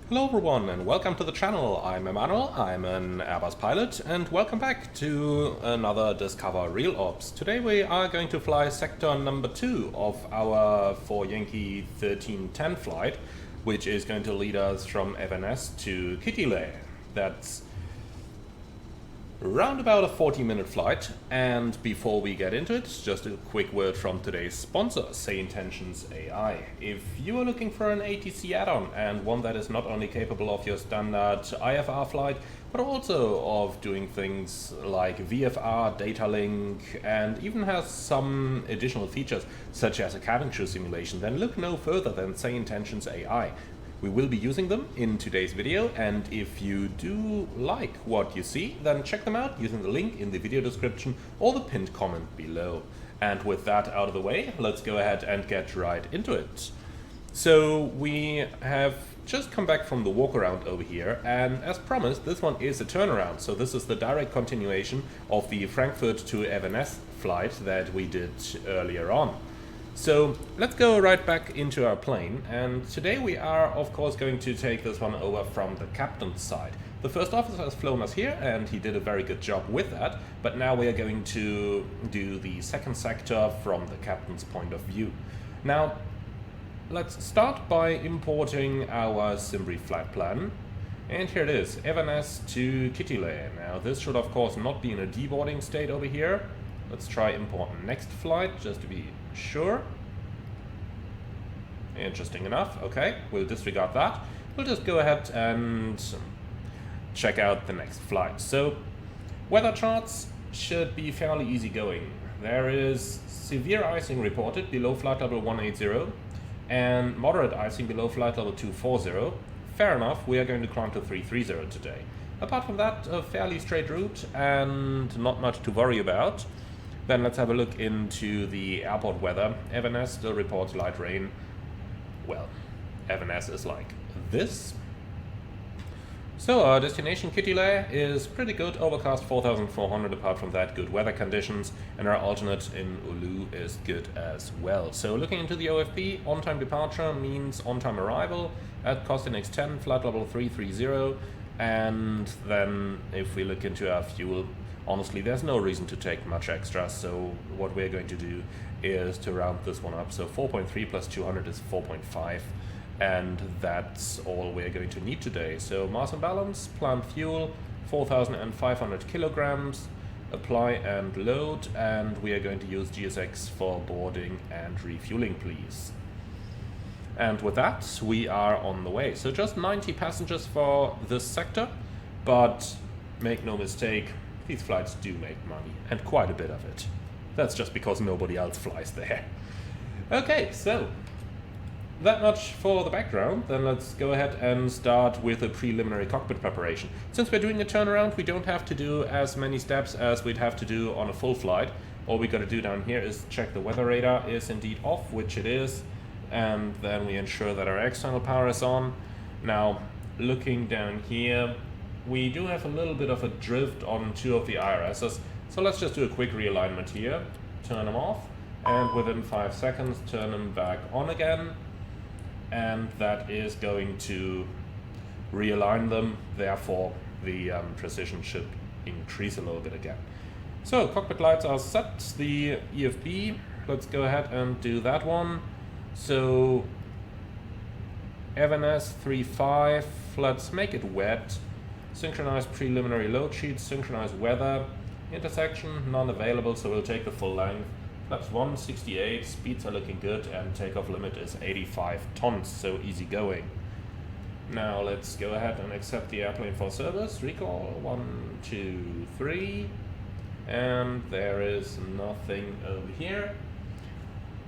Hello everyone and welcome to the channel. I'm Emanuel, I'm an Airbus pilot, and welcome back to another Discover Real Ops. Today we are going to fly sector number 2 of our 4 Yankee 1310 flight, which is going to lead us from Evanes to Kittilä. That's round about a 40-minute flight, and before we get into it, just a quick word from today's sponsor, Say Intentions AI. If you are looking for an ATC add-on and one that is not only capable of your standard IFR flight, but also of doing things like VFR, data link, and even has some additional features such as a cabin crew simulation, then look no further than Say Intentions AI. We will be using them in today's video, and if you do like what you see, then check them out using the link in the video description or the pinned comment below. And with that out of the way, let's go ahead and get right into it. So we have just come back from the walk around over here, and as promised, this one is a turnaround. So this is the direct continuation of the Frankfurt to Evanes flight that we did earlier on. So let's go right back into our plane, and today we are of course going to take this one over from the captain's side. The first officer has flown us here and he did a very good job with that, but now we are going to do the second sector from the captain's point of view. Now let's start by importing our Simbrief flight plan, and here it is, Evanes to Kittilä. Now this should of course not be in a deboarding state over here. Let's try import next flight just to be sure. Interesting enough. Okay, we'll disregard that. We'll just go ahead and check out the next flight. So weather charts should be fairly easy going. There is severe icing reported below flight level 180 and moderate icing below flight level 240. Fair enough, we are going to climb to 330 today. Apart from that, a fairly straight route and not much to worry about. Then let's have a look into the airport weather. Evanes still reports light rain. Well, Evanes is like this. So our destination Kittilä is pretty good, overcast 4,400, apart from that good weather conditions, and our alternate in Oulu is good as well. So looking into the OFP, on-time departure means on-time arrival at Costinix 10, flight level 330, and then if we look into our fuel, honestly, there's no reason to take much extra, so what we're going to do is to round this one up. So 4.3 plus 200 is 4.5, and that's all we're going to need today. So mass and balance, planned fuel, 4,500 kilograms, apply and load, and we are going to use GSX for boarding and refueling, please. And with that, we are on the way. So just 90 passengers for this sector, but make no mistake, these flights do make money, and quite a bit of it. That's just because nobody else flies there. Okay, so that much for the background. Then let's go ahead and start with a preliminary cockpit preparation. Since we're doing a turnaround, we don't have to do as many steps as we'd have to do on a full flight. All we got to do down here is check the weather radar is indeed off, which it is, and then we ensure that our external power is on. Now, looking down here, we do have a little bit of a drift on two of the IRSs, so let's just do a quick realignment here. Turn them off, and within 5 seconds turn them back on again, and that is going to realign them, therefore the precision should increase a little bit again. So cockpit lights are set, the EFB, let's go ahead and do that one. So Evanes 3.5, let's make it wet. Synchronize preliminary load sheets, synchronize weather, intersection, none available, so we'll take the full length. Flaps 168, speeds are looking good, and takeoff limit is 85 tons, so easy going. Now let's go ahead and accept the airplane for service. Recall 1, 2, 3, and there is nothing over here.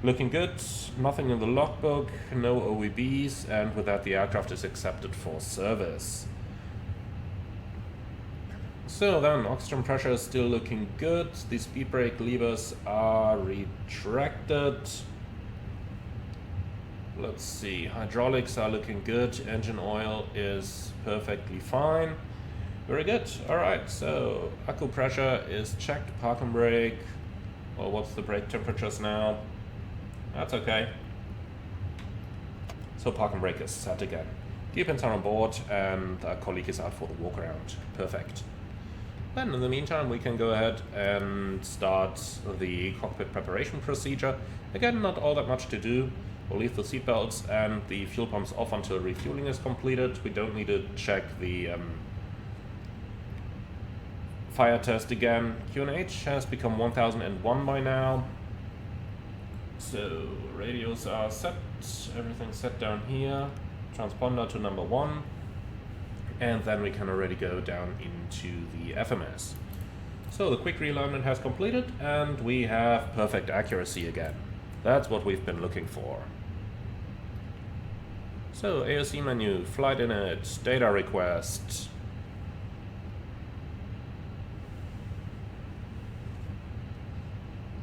Looking good, nothing in the logbook, no OEBs, and with that the aircraft is accepted for service. So then, oxygen pressure is still looking good, the speed brake levers are retracted. Let's see, hydraulics are looking good, engine oil is perfectly fine. Very good, alright, so accu pressure is checked, park and brake. Well, what's the brake temperatures now? That's okay. So park and brake is set again. Gear pins are on board, and our colleague is out for the walk around. Perfect. Then, in the meantime, we can go ahead and start the cockpit preparation procedure. Again, not all that much to do. We'll leave the seatbelts and the fuel pumps off until refueling is completed. We don't need to check the fire test again. QNH has become 1001 by now. So, radios are set, everything's set down here. Transponder to number 1. And then we can already go down into the FMS. So the quick realignment has completed, and we have perfect accuracy again. That's what we've been looking for. So AOC menu, flight init, data request.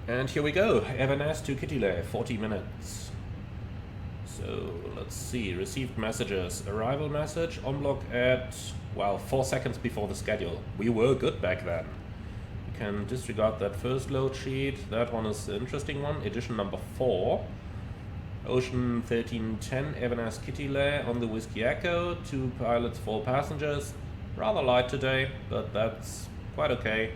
And here we go, Evanes to Kittilä, 40 minutes. So let's see, received messages, arrival message, on block at, well, 4 seconds before the schedule. We were good back then. You can disregard that first load sheet, that one is the interesting one, edition number 4. Ocean 1310, Evanes Kittilä on the Whiskey Echo, 2 pilots, 4 passengers. Rather light today, but that's quite okay.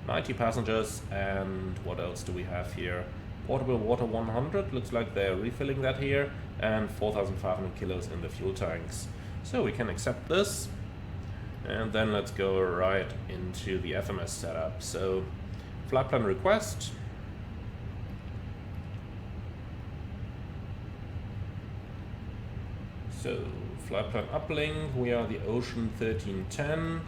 90 passengers, and what else do we have here? Portable water 100, looks like they're refilling that here, and 4,500 kilos in the fuel tanks. So we can accept this, and then let's go right into the FMS setup. So, flight plan request. So, flight plan uplink, we are the Ocean 1310,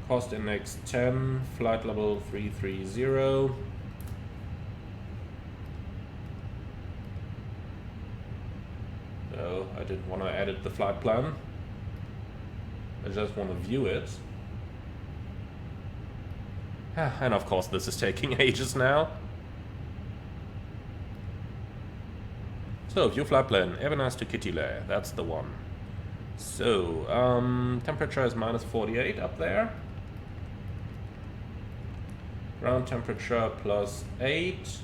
cost index 10, flight level 330. No, I didn't want to edit the flight plan. I just want to view it. And of course this is taking ages now. So, view flight plan, Evanes to Kittilä, that's the one. So, temperature is minus 48 up there. Ground temperature plus 8.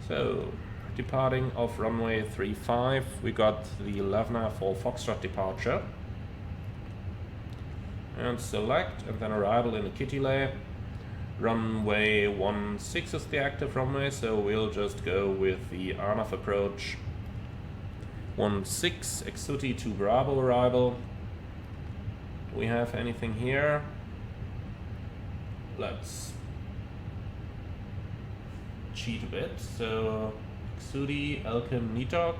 So, departing off runway 35, we got the 11 for Foxtrot departure. And select, and then arrival in Kittilä. Runway 16 is the active runway, so we'll just go with the RNAV approach. 16, Exuti to Bravo arrival. Do we have anything here? Let's cheat a bit. So, Exuti, Elkim, Nitok.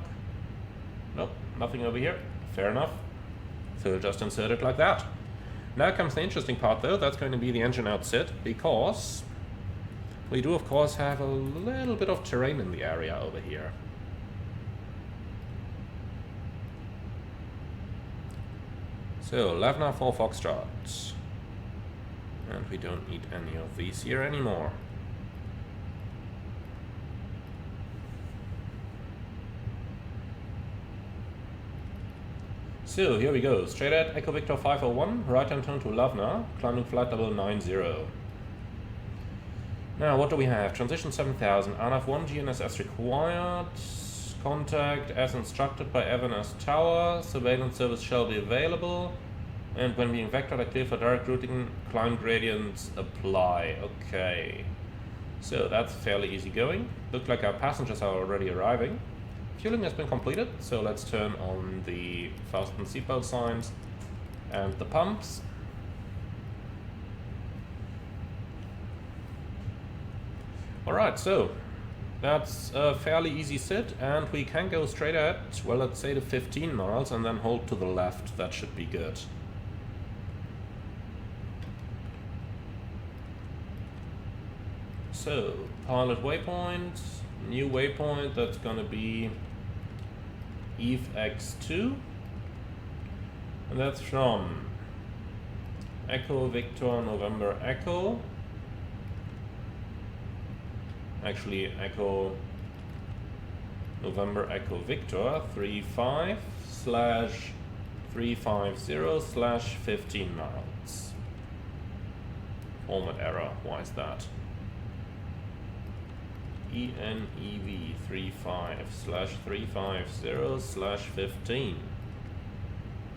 Nope, nothing over here. Fair enough. So we'll just insert it like that. Now comes the interesting part though, that's going to be the engine out sit, because we do of course have a little bit of terrain in the area over here. So, Lavna for Foxtrot. And we don't need any of these here anymore. So, here we go. Straight at Echo Victor 501, right hand turn to Lavna, climbing flight level 90. Now, what do we have? Transition 7000, RNAV 1 GNSS required. Contact as instructed by Evanes Tower. Surveillance service shall be available. And when being vectored, are clear for direct routing. Climb gradients apply. Okay. So that's fairly easy going. Looks like our passengers are already arriving. Fueling has been completed, so let's turn on the fasten seatbelt signs and the pumps. Alright, so that's a fairly easy sit, and we can go straight at, well, let's say to 15 miles and then hold to the left. That should be good. So, pilot waypoint, new waypoint, that's gonna be Eve X2, and that's from Echo Victor November Echo. Actually, Echo November Echo Victor 35/350/15 miles. Format error, why is that? ENEV 35/350/15.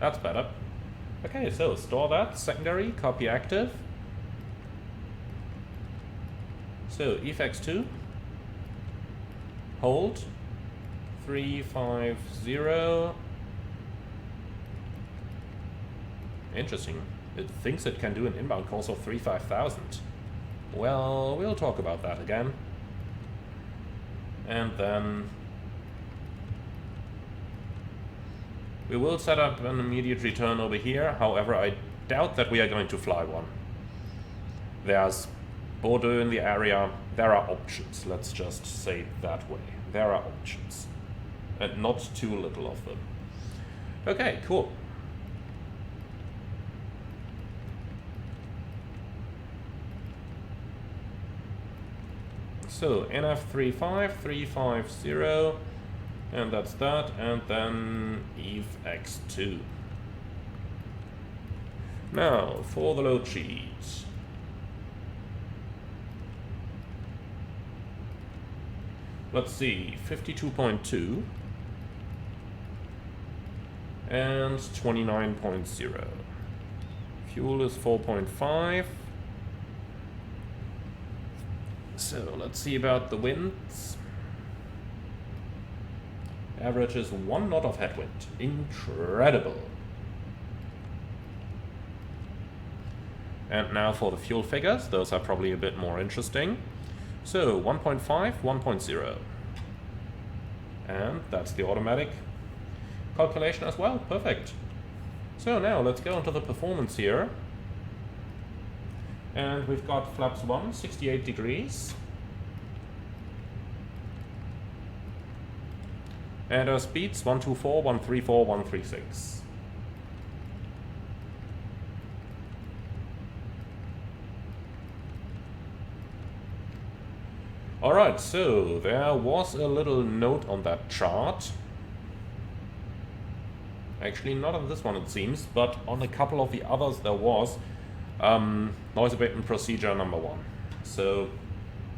That's better. Okay, so store that, secondary, copy active. So EFX2, hold, 350. Interesting. It thinks it can do an inbound course of 35,000. Well, we'll talk about that again. And then we will set up an immediate return over here. However, I doubt that we are going to fly one. There's Bordeaux in the area. There are options, let's just say it that way. There are options. And not too little of them. Okay, cool. So NF35, 350, and that's that, and then EFX2. Now, for the load sheet. Let's see, 52.2 and 29.0. Fuel is 4.5. So let's see about the winds. Average is 1 knot of headwind. Incredible. And now for the fuel figures. Those are probably a bit more interesting. So 1.5, 1.0. And that's the automatic calculation as well. Perfect. So now let's go into the performance here. And we've got flaps 1, 68 degrees. And our speeds 124, 134, 136. Alright, so there was a little note on that chart. Actually, not on this one it seems, but on a couple of the others there was. Noise abatement procedure number 1. So,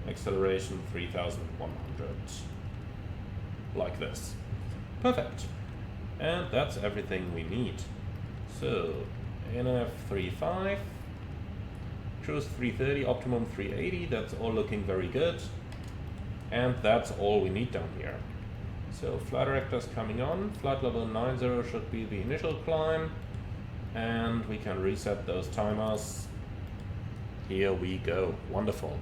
acceleration 3,100. Like this. Perfect. And that's everything we need. So, NF35, cruise 330, optimum 380, that's all looking very good. And that's all we need down here. So, flight director's coming on, flight level 90 should be the initial climb. And we can reset those timers. Here we go. Wonderful.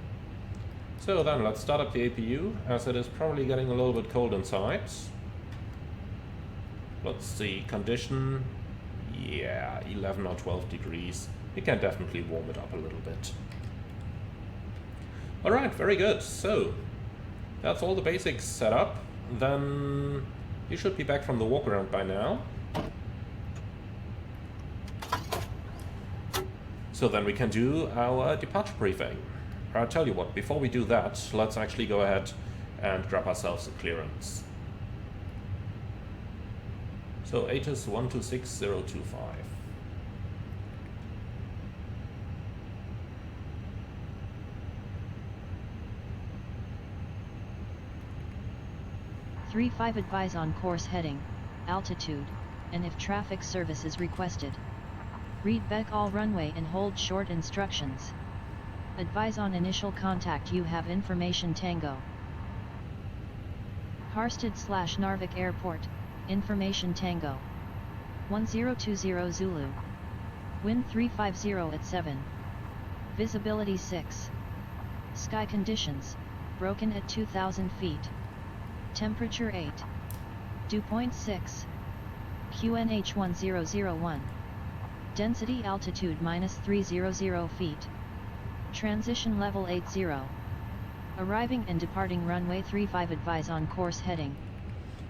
So then let's start up the APU, as it is probably getting a little bit cold inside. Let's see, condition. Yeah, 11 or 12 degrees. We can definitely warm it up a little bit. Alright, very good. So, that's all the basics set up. Then you should be back from the walk around by now. So then we can do our departure briefing. I'll tell you what, before we do that, let's actually go ahead and grab ourselves a clearance. So ATIS 126025. (3-5) advise on course heading, altitude, and if traffic service is requested. Read back all runway and hold short instructions. Advise on initial contact you have information Tango. Harstad/Narvik Airport, information Tango. 1020 Zulu. Wind 350 at 7. Visibility 6. Sky conditions, broken at 2,000 feet. Temperature 8. Dew point 6. QNH 1001. Density altitude -300 feet. Transition level 80. Arriving and departing runway 35 advise on course heading.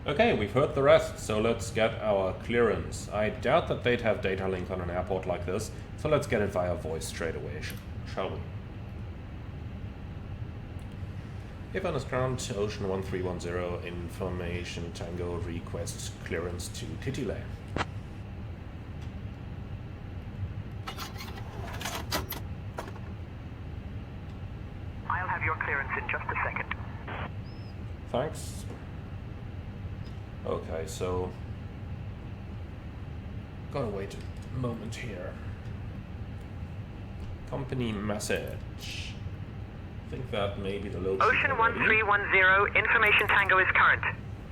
Okay, we've heard the rest, so let's get our clearance. I doubt that they'd have data link on an airport like this, so let's get it via voice straight away, shall we? Avon is ground, Ocean 1310, information Tango requests clearance to Kittilä. I'll have your clearance in just a second. Thanks. Okay, so gotta wait a moment here. Company message. I think that may be the low. Ocean 1310, information tango is current.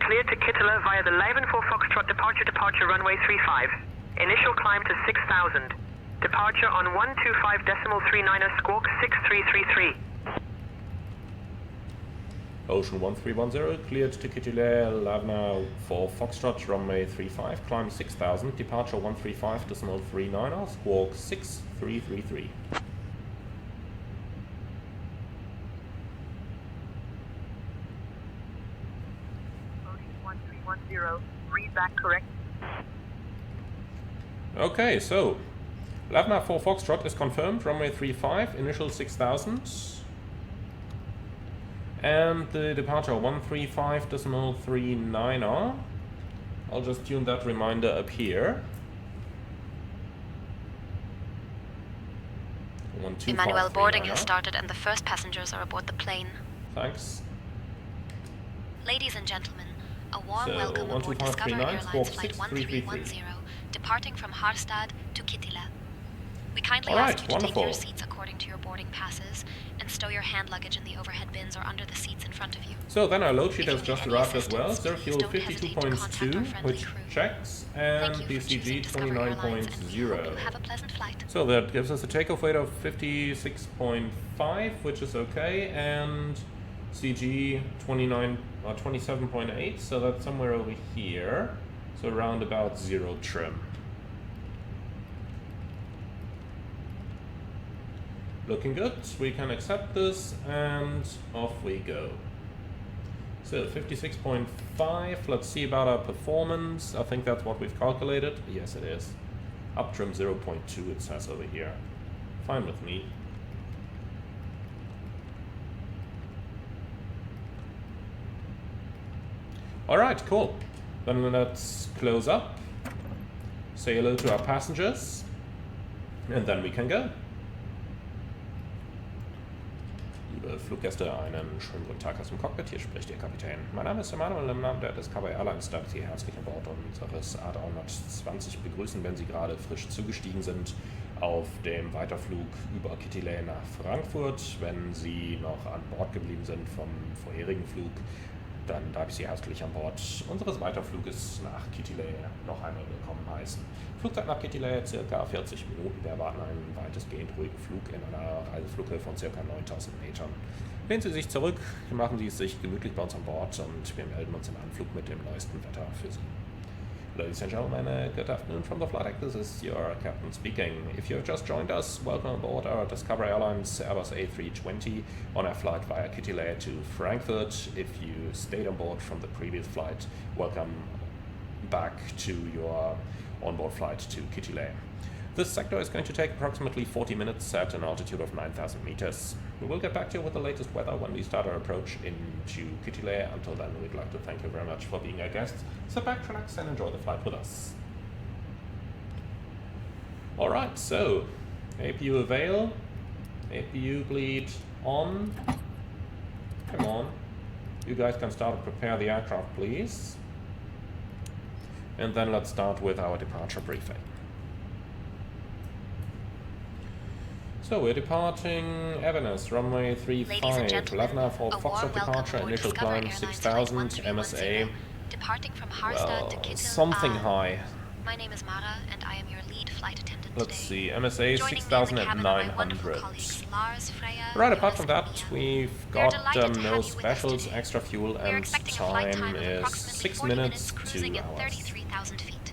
Cleared to Kittilä via the 11 for Foxtrot departure runway 35. Initial climb to 6,000. Departure on 125.39er squawk 6333. Ocean 1310, cleared to Kittilä, Lavna for Foxtrot, runway 35, climb 6,000, departure 135.39er, squawk 6333. Ocean 1310, read back correct. Okay, so Lavna for Foxtrot is confirmed, runway 35, initial 6,000. And the departure 135.39er. I'll just tune that reminder up here. Emmanuel, boarding has started and the first passengers are aboard the plane. Thanks. Ladies and gentlemen, a warm So, welcome aboard Discover 12539, Airlines squawk flight 6333. 1310, departing from Harstad to Kittilä. We kindly All right, ask you to take your wonderful. seats according to your boarding passes and stow your hand luggage in the overhead bins or under the seats in front of you. So then our load sheet If has you just need any arrived as well. assistance, Zero fuel please don't hesitate to contact our 52.2, friendly which crew. checks, and Thank you for choosing BCG Discover Airlines, and we hope you 29.0. have a pleasant flight. So that gives us a takeoff weight of 56.5, which is okay, and CG 29 or 27.8, so that's somewhere over here. So around about zero trim. Looking good, we can accept this, and off we go. So 56.5, let's see about our performance. I think that's what we've calculated. Yes, it is. Up trim 0.2, it says over here. Fine with me. Alright, cool. Then let's close up, say hello to our passengers, and then we can go. Liebe Fluggäste, einen schönen guten Tag aus dem Cockpit, hier spricht Ihr Kapitän. Mein Name ist Emanuel, im Namen der Discover Airlines darf ich Sie herzlich an Bord unseres A320 begrüßen, wenn Sie gerade frisch zugestiegen sind auf dem Weiterflug über Kittilä nach Frankfurt. Wenn Sie noch an Bord geblieben sind vom vorherigen Flug, dann darf ich Sie herzlich an Bord unseres Weiterfluges nach Kittilä noch einmal willkommen heißen. Flugzeit nach Kittilä ca. 40 Minuten. Wir erwarten einen weitestgehend ruhigen Flug in einer Reiseflughöhe von ca. 9000 Metern. Lehnen Sie sich zurück, machen Sie es sich gemütlich bei uns an Bord und wir melden uns im Anflug mit dem neuesten Wetter für Sie. Ladies and gentlemen, good afternoon from the flight deck. This is your captain speaking. If you have just joined us, welcome aboard our Discover Airlines Airbus A320 on our flight via Kittilä to Frankfurt. If you stayed on board from the previous flight, welcome back to your onboard flight to Kittilä. This sector is going to take approximately 40 minutes at an altitude of 9,000 meters. We will get back to you with the latest weather when we start our approach into Kittilä. Until then, we'd like to thank you very much for being our guests. Sit back, relax, and enjoy the flight with us. Alright, so APU avail, APU bleed on. Come on. You guys can start to prepare the aircraft, please. And then let's start with our departure briefing. So we're departing Evanes, runway 35, Lavna for Foxtrot departure, initial climb 6,000, MSA, departing from Harstad to Kittilä. Something high. My name is Mara, and I am your lead flight attendant Let's today. see, MSA Joining me in the cabin are my 6,900. wonderful colleagues, Lars, Freya, Right, apart Jonas, from and that, Mia. we've We are got delighted to have no you with us specials, today. extra fuel, We are and expecting a flight time time of is approximately 6 40 minutes, cruising 2 at hours. 33,000 feet.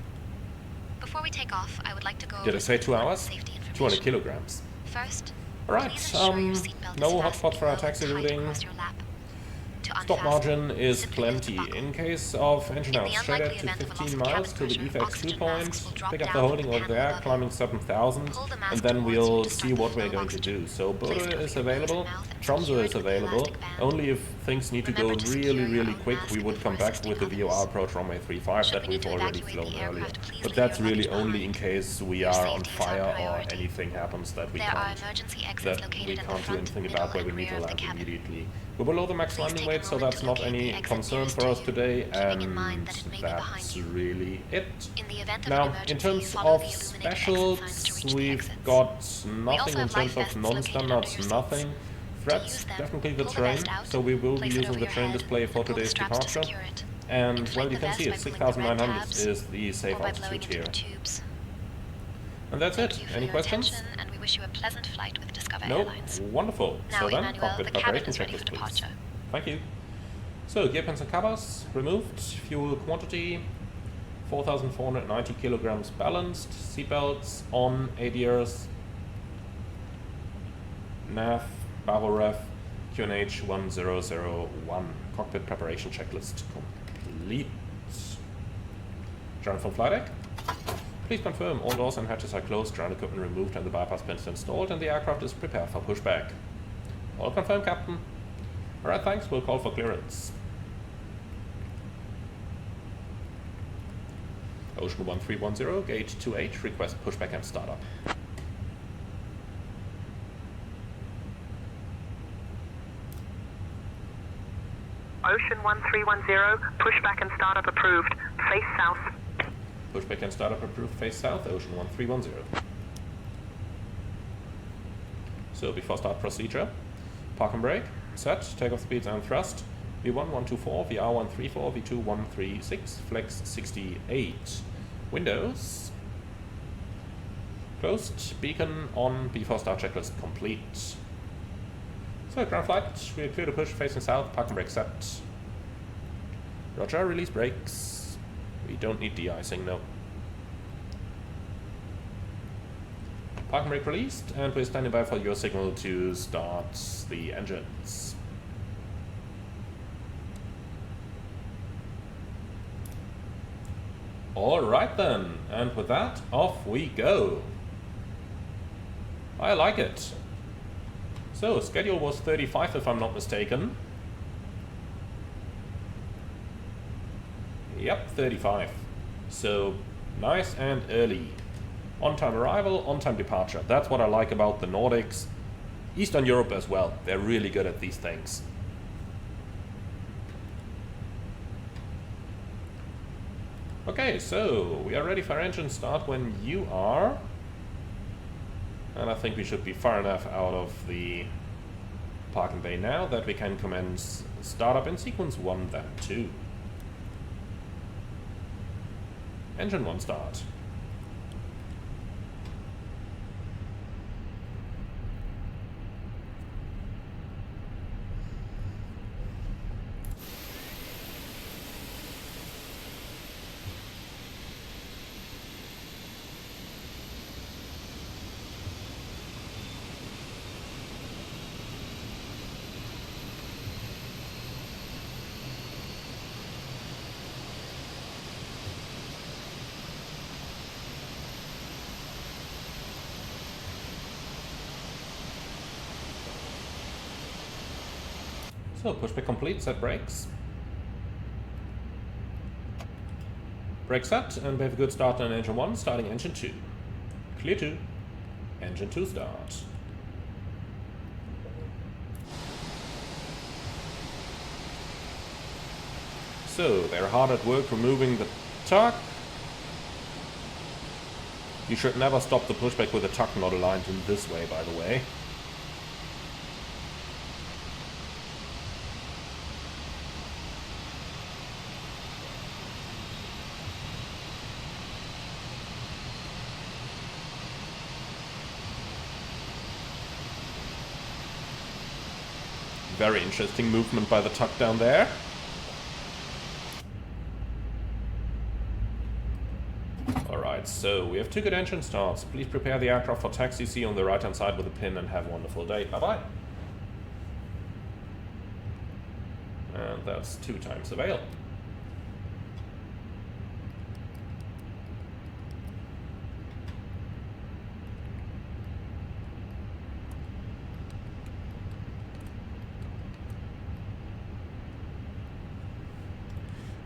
Before we take off, I would like to go Did over I say some 2 hours? safety 200 information. kilograms. First, Alright, please ensure your seatbelt no is hotspot fastened for our well taxi tight routing. across your lap. To Stop unfasten, margin is simply lift the plenty. buckle. In case of engine In out, the straight unlikely up to event of a 15 loss of miles to the cabin EFX2 pressure, point, oxygen masks will drop pick up the down holding from the over there, panel above. climbing 7,000, Pull the and mask then towards we'll you to see start what the we're flow going to oxygen. do. So Place Bodø cover is your nose and available, mouth and Tromsø secure is it with an available. elastic band. Only if things need to go Remember to really, secure your really own quick, mask we would before come back assisting with the others. VOR approach runway 35 Should that we we've need to already evacuate flown the earlier. aircraft, please But leave that's your really luggage only in behind. case we Your are on safety is our fire or priority. anything happens that we There are can't. emergency exits That we located at the can't do front, anything middle, about where we and need rear to of the land cabin. immediately. We're below the max Please landing take a weight, so that's not any concern for us today, and that's really it. Now, in terms of specials, we've got nothing in terms of non-standards, nothing. Threats, definitely the train, so we will be using the train display for today's departure. And, well, you can see it, 6,900 is the safe altitude here. And that's it. Any questions? And we wish you a pleasant flight with Discover Nope. Airlines. Wonderful. Now, So then, Emmanuel, cockpit the cabin preparation is ready checklist, for please. departure. Thank you. So, gear pins and covers removed. Fuel quantity 4,490 kilograms balanced. Seatbelts on. ADRs. nav. Bravo Ref. QNH 1001. Cockpit preparation checklist complete. Ground from flight deck. Please confirm all doors and hatches are closed, ground equipment removed, and the bypass pins installed, and the aircraft is prepared for pushback. All confirmed, Captain. Alright, thanks. We'll call for clearance. Ocean 1310, gate 28, request pushback and startup. Ocean 1310, pushback and startup approved. Face south. Pushback and startup approved, face south, Ocean 1310. So before start procedure, park and brake, set, takeoff speeds and thrust, V1 124, VR 134, V2 136, flex 68. Windows closed, beacon on, before start checklist complete. So ground flight, we're clear to push, facing south, park and brake set. Roger, release brakes. We don't need de-icing, no. Park and brake released, and we're standing by for your signal to start the engines. Alright then, and with that, off we go. I like it. So, schedule was 35 if I'm not mistaken. Yep, 35. So, nice and early. On-time arrival, on-time departure. That's what I like about the Nordics. Eastern Europe as well. They're really good at these things. Okay, so we are ready for engine start when you are. And I think we should be far enough out of the parking bay now that we can commence startup in sequence 1, then 2. Engine 1 start. So, pushback complete, set brakes. Brake set, and we have a good start on engine 1, starting engine 2. Clear 2. Engine 2 start. So, they're hard at work removing the tuck. You should never stop the pushback with a tuck not aligned in this way, by the way. Very interesting movement by the tuck down there. Alright, so we have 2 good engine starts. Please prepare the aircraft for taxi. See you on the right hand side with a pin and have a wonderful day. Bye bye. And that's 2 times avail.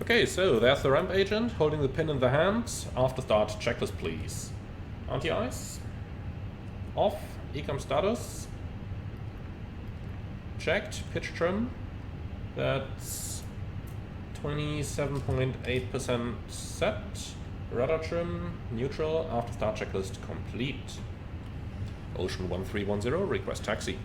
Okay, so there's the ramp agent holding the pin in the hand. After start, checklist please. Anti-ice. Off. Ecom status. Checked. Pitch trim. That's 27.8% set. Rudder trim, neutral, after start checklist complete. Ocean 1310, request taxi.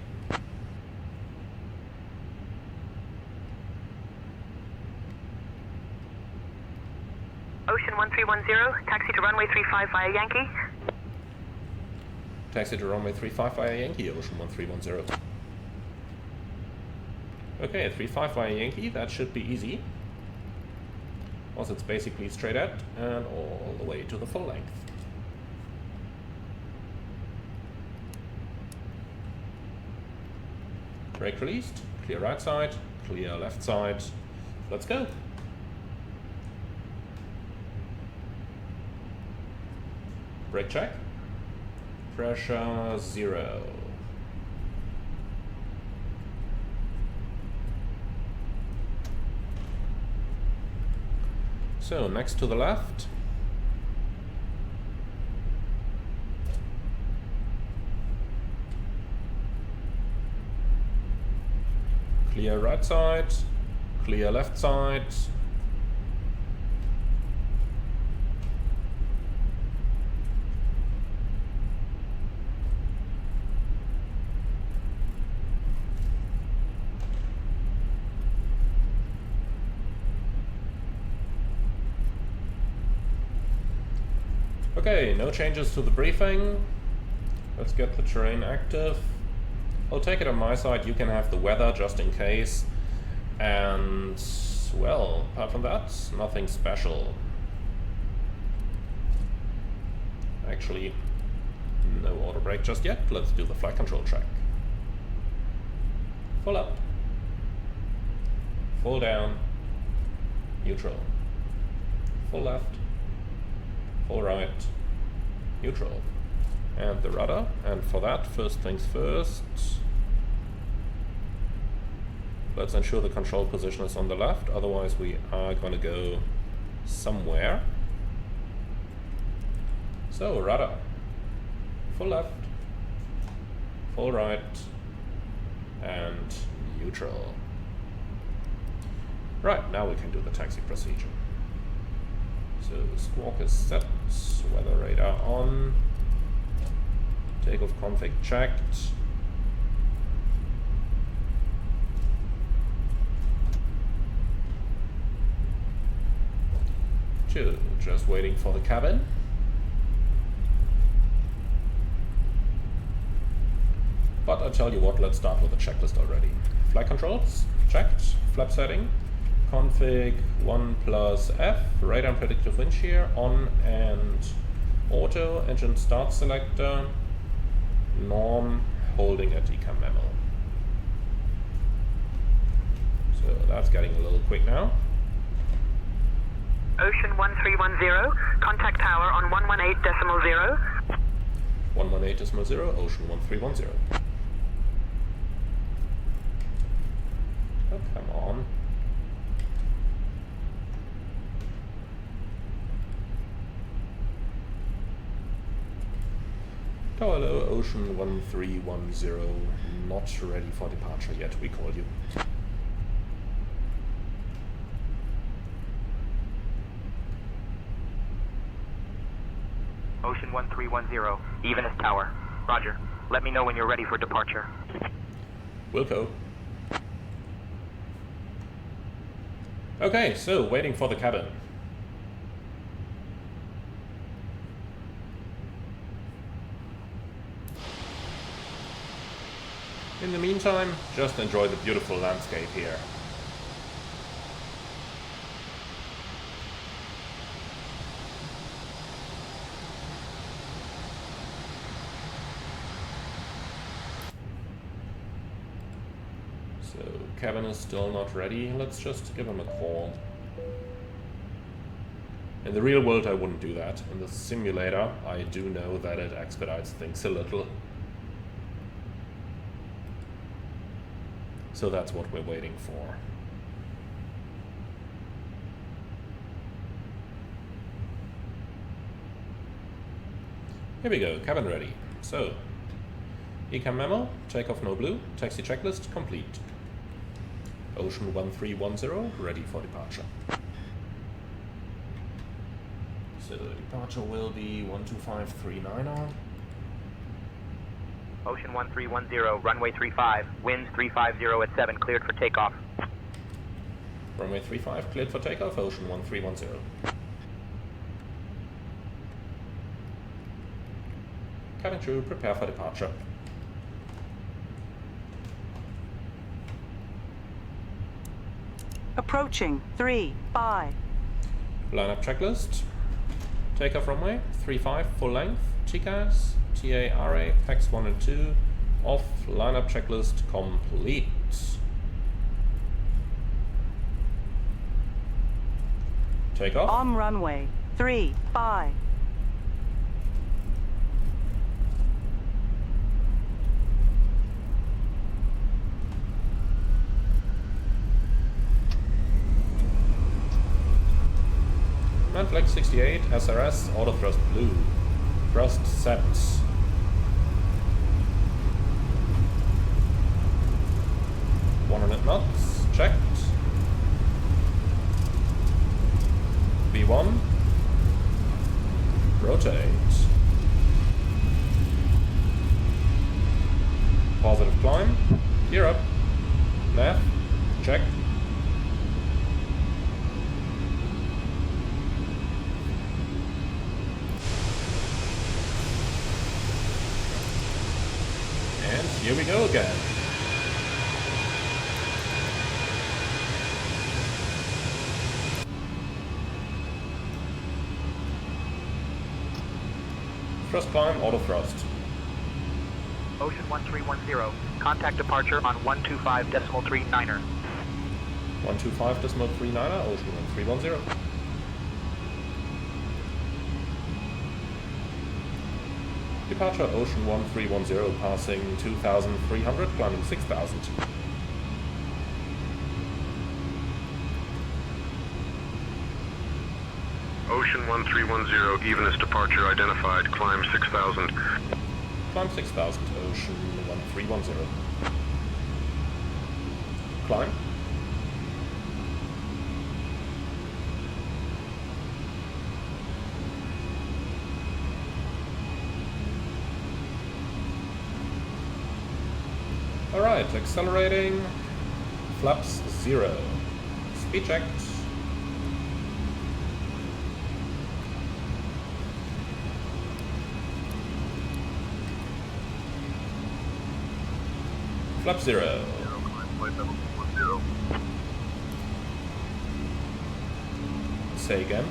Ocean 1310, taxi to runway 35 via Yankee. Taxi to runway 35 via Yankee, Ocean 1310. Okay, 35 via Yankee, that should be easy. Also, it's basically straight out and all the way to the full length. Brake released, clear right side, clear left side. Let's go. Brake check. Pressure 0. So, next to the left. Clear right side, clear left side. Okay, no changes to the briefing. Let's get the terrain active. I'll take it on my side, you can have the weather just in case. And, well, apart from that, nothing special. Actually, no auto brake just yet. Let's do the flight control check. Full up. Full down. Neutral. Full left. Full right. Neutral. And the rudder. And for that, first things first. Let's ensure the control position is on the left, otherwise we are going to go somewhere. So, rudder. Full left. Full right. And neutral. Right, now we can do the taxi procedure. So, squawk is set. Weather radar on. Takeoff config checked. Just waiting for the cabin. But I tell you what, let's start with the checklist already. Flight controls, checked. Flap setting, config 1+F, radar and predictive wind shear, on and auto, engine start selector, norm, holding at decam memo. So that's getting a little quick now. Ocean 1310, contact tower on 118.0. 118.0, Ocean 1310. Oh, come on. Tower low, Ocean 1310, not ready for departure yet, we call you. Ocean 1310, even as tower. Roger. Let me know when you're ready for departure. Will go. Okay, so waiting for the cabin. In the meantime, just enjoy the beautiful landscape here. So, cabin is still not ready. Let's just give him a call. In the real world, I wouldn't do that. In the simulator, I do know that it expedites things a little. So that's what we're waiting for. Here we go, cabin ready. So, ECAM memo, takeoff no blue, taxi checklist complete. Ocean 1310, ready for departure. So departure will be 12539er. Ocean 1310, runway 35, winds 350 at 7, cleared for takeoff. Runway 35, cleared for takeoff, Ocean 1310. Cabin crew, prepare for departure. Approaching 3-5. Lineup checklist. Takeoff runway 35, full length, TCAS, TARA, PAX 1 and 2, off, lineup checklist complete. Takeoff. On runway 35. Flex 68, SRS, auto thrust blue. Thrust set. knots, checked. V1. Rotate. Positive climb. Gear up. Nav. Check. And here we go again. Thrust climb, auto thrust. Ocean 1310, contact departure on 125.39er. 125.39er, Ocean 1310. Departure Ocean 1310, passing 2,300, climbing 6,000. Ocean 1310, evenest departure identified, climb 6,000. Climb 6,000, Ocean 1310. Climb. Alright, accelerating. Flaps 0. Speed checked. Flap 0. Say again.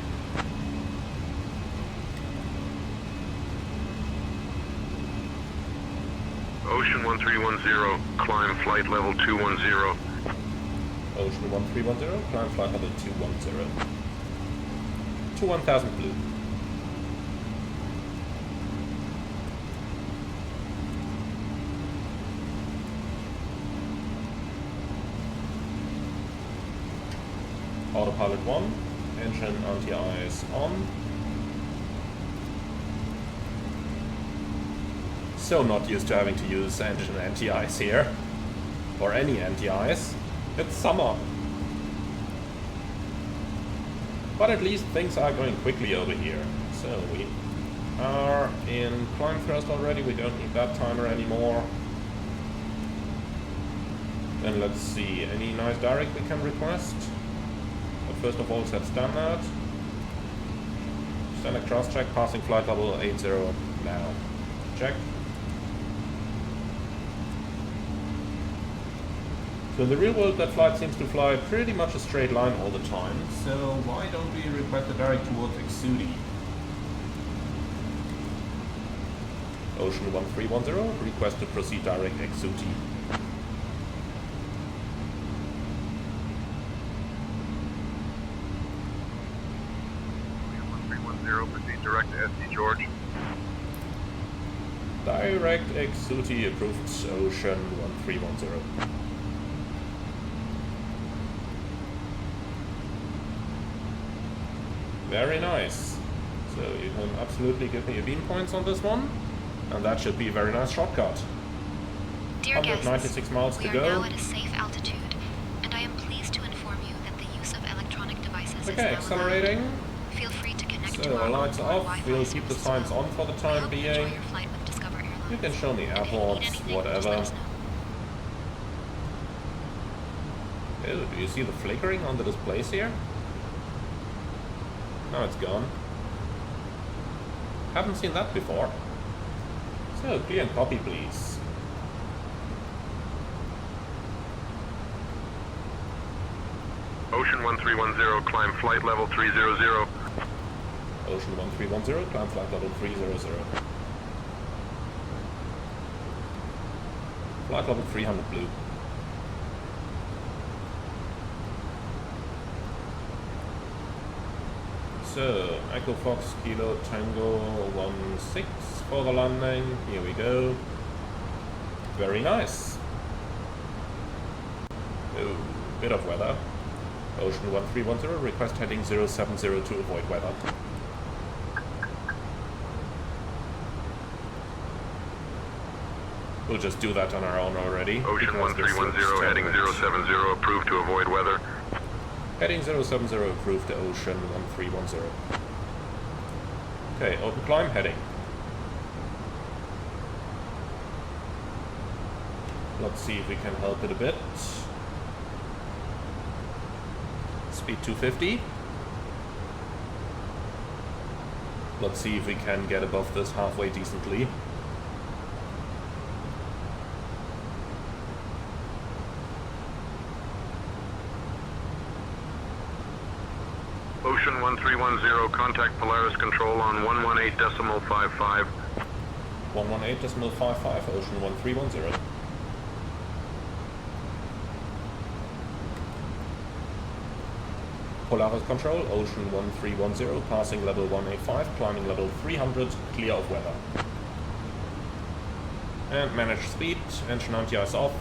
Ocean 1310, climb flight level 210. Ocean 1310, climb flight level 210. To 1,000 blue. Autopilot 1, engine anti-ice on. So not used to having to use engine anti-ice here. Or any anti-ice. It's summer. But at least things are going quickly over here. So we are in climb thrust already, we don't need that timer anymore. Then let's see, any nice direct we can request? First of all, set standard. Standard cross check, passing flight level 80 now. Check. So in the real world, that flight seems to fly pretty much a straight line all the time. So why don't we request a direct towards Exudi? Ocean 1310, request to proceed direct Exudi. Proceed direct to ST George. Direct Exudi approved, Ocean 1310. Very nice. So you can absolutely give me a beam points on this one, and that should be a very nice shortcut. Dear guests, 196 miles to we are go. now at a safe altitude, and I implore Okay, accelerating. Feel free to connect to So, our lights onboard off. Wi-Fi We'll keep the services signs as well. on for the We time hope you enjoy being. your flight with Discover Airlines. You can show me And if you need airports, anything, just let whatever. us know. Oh, do you see the flickering on the displays here? Now it's gone. Haven't seen that before. So, clear and copy, please. Ocean 1310, climb flight level 300. Ocean 1310, climb flight level 300. Flight level 300 blue. So, Echo Fox Kilo Tango 16 for the landing. Here we go. Very nice. Oh, bit of weather. Ocean 1310, request heading 070 to avoid weather. We'll just do that on our own already. Ocean 1310, heading 070, approved to avoid weather. Heading 070, approved to Ocean 1310. Okay, open climb, heading. Let's see if we can help it a bit. Speed 250. Let's see if we can get above this halfway decently. Ocean 1310, contact Polaris Control on 118.55. 118.55, Ocean 1310. Polaris Control, Ocean 1310, passing level 185, climbing level 300, clear of weather. And manage speed, engine anti-ice off.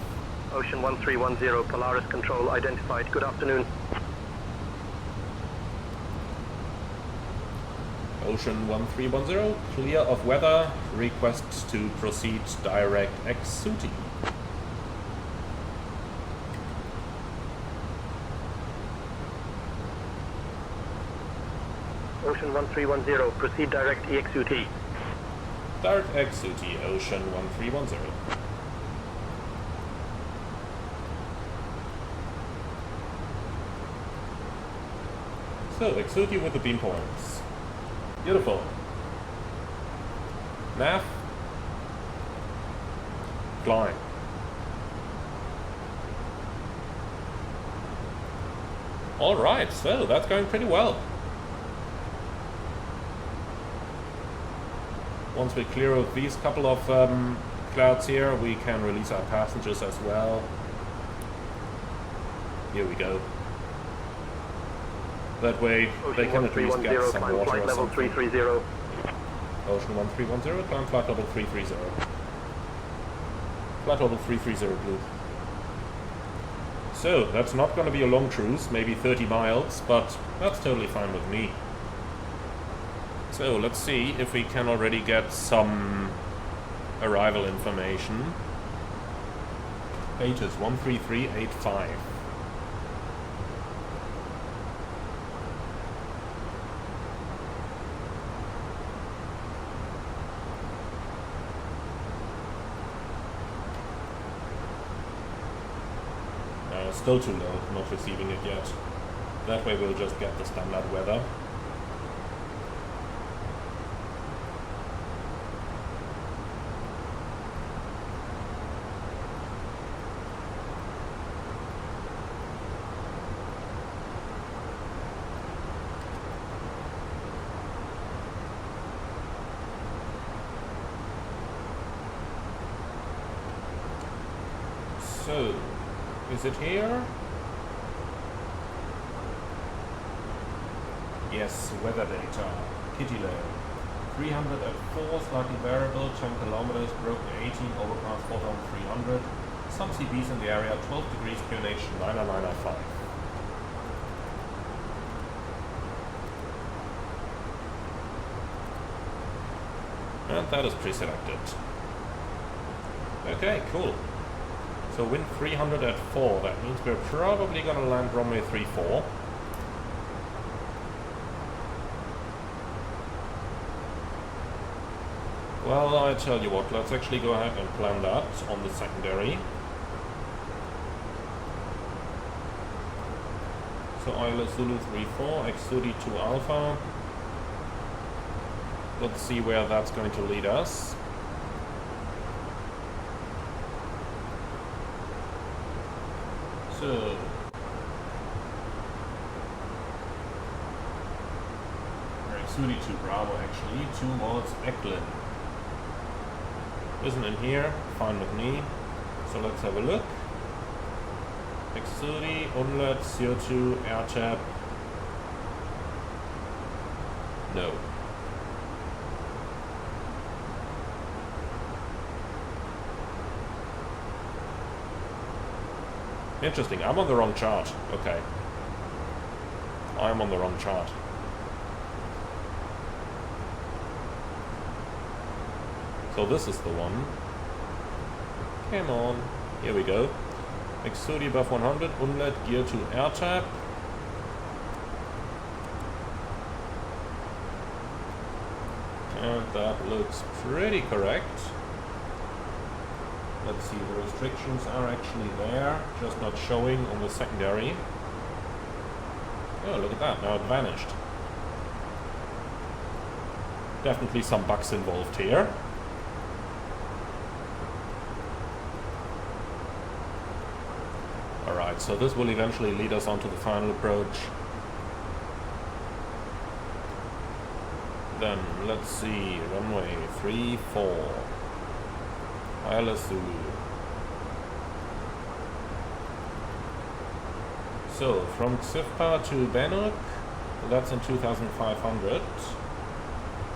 Ocean 1310, Polaris Control identified. Good afternoon. Ocean 1310, clear of weather, request to proceed direct ex-Suti. Ocean 1310, proceed direct EXUT. Direct ex-Suti, Ocean 1310. So, ex-Suti with the beam points. Beautiful. Nav. Climb. Alright, so that's going pretty well. Once we clear of these couple of clouds here, we can release our passengers as well. Here we go. That way they can at least get some water flight or level something. 330. Ocean 1310, climb flight level 330. Flight level 330 blue. So, that's not going to be a long cruise, maybe 30 miles, but that's totally fine with me. So, let's see if we can already get some arrival information. Pages 13385. Still too low, not receiving it yet. That way we'll just get the standard weather. So, is it here? Yes, weather data. Kittilä. 300 at 4, slightly variable, 10 kilometers, broken 18, overcast 4,300. Some CBs in the area, 12 degrees QNH 99905. And that is pre-selected. Okay, cool. So wind 300 at 4, that means we're probably gonna land runway 34. Well, I tell you what, let's actually go ahead and plan that on the secondary. So ILS Zulu 34, X32 Alpha. Let's see where that's going to lead us. So X32 Bravo actually towards Eklund. Isn't in here, fine with me. So let's have a look. X30, Unlet, CO2, air tap. No. Interesting, I'm on the wrong chart. Okay. I'm on the wrong chart. So this is the one. Come on. Here we go. X30 above 100, Unlet, gear to air tap. And that looks pretty correct. Let's see, the restrictions are actually there, just not showing on the secondary. Oh, look at that, now it vanished. Definitely some bugs involved here. Alright, so this will eventually lead us onto the final approach. Then, let's see, runway 34. ILS Zulu. So, from Xivpa to Benuk, that's in 2500.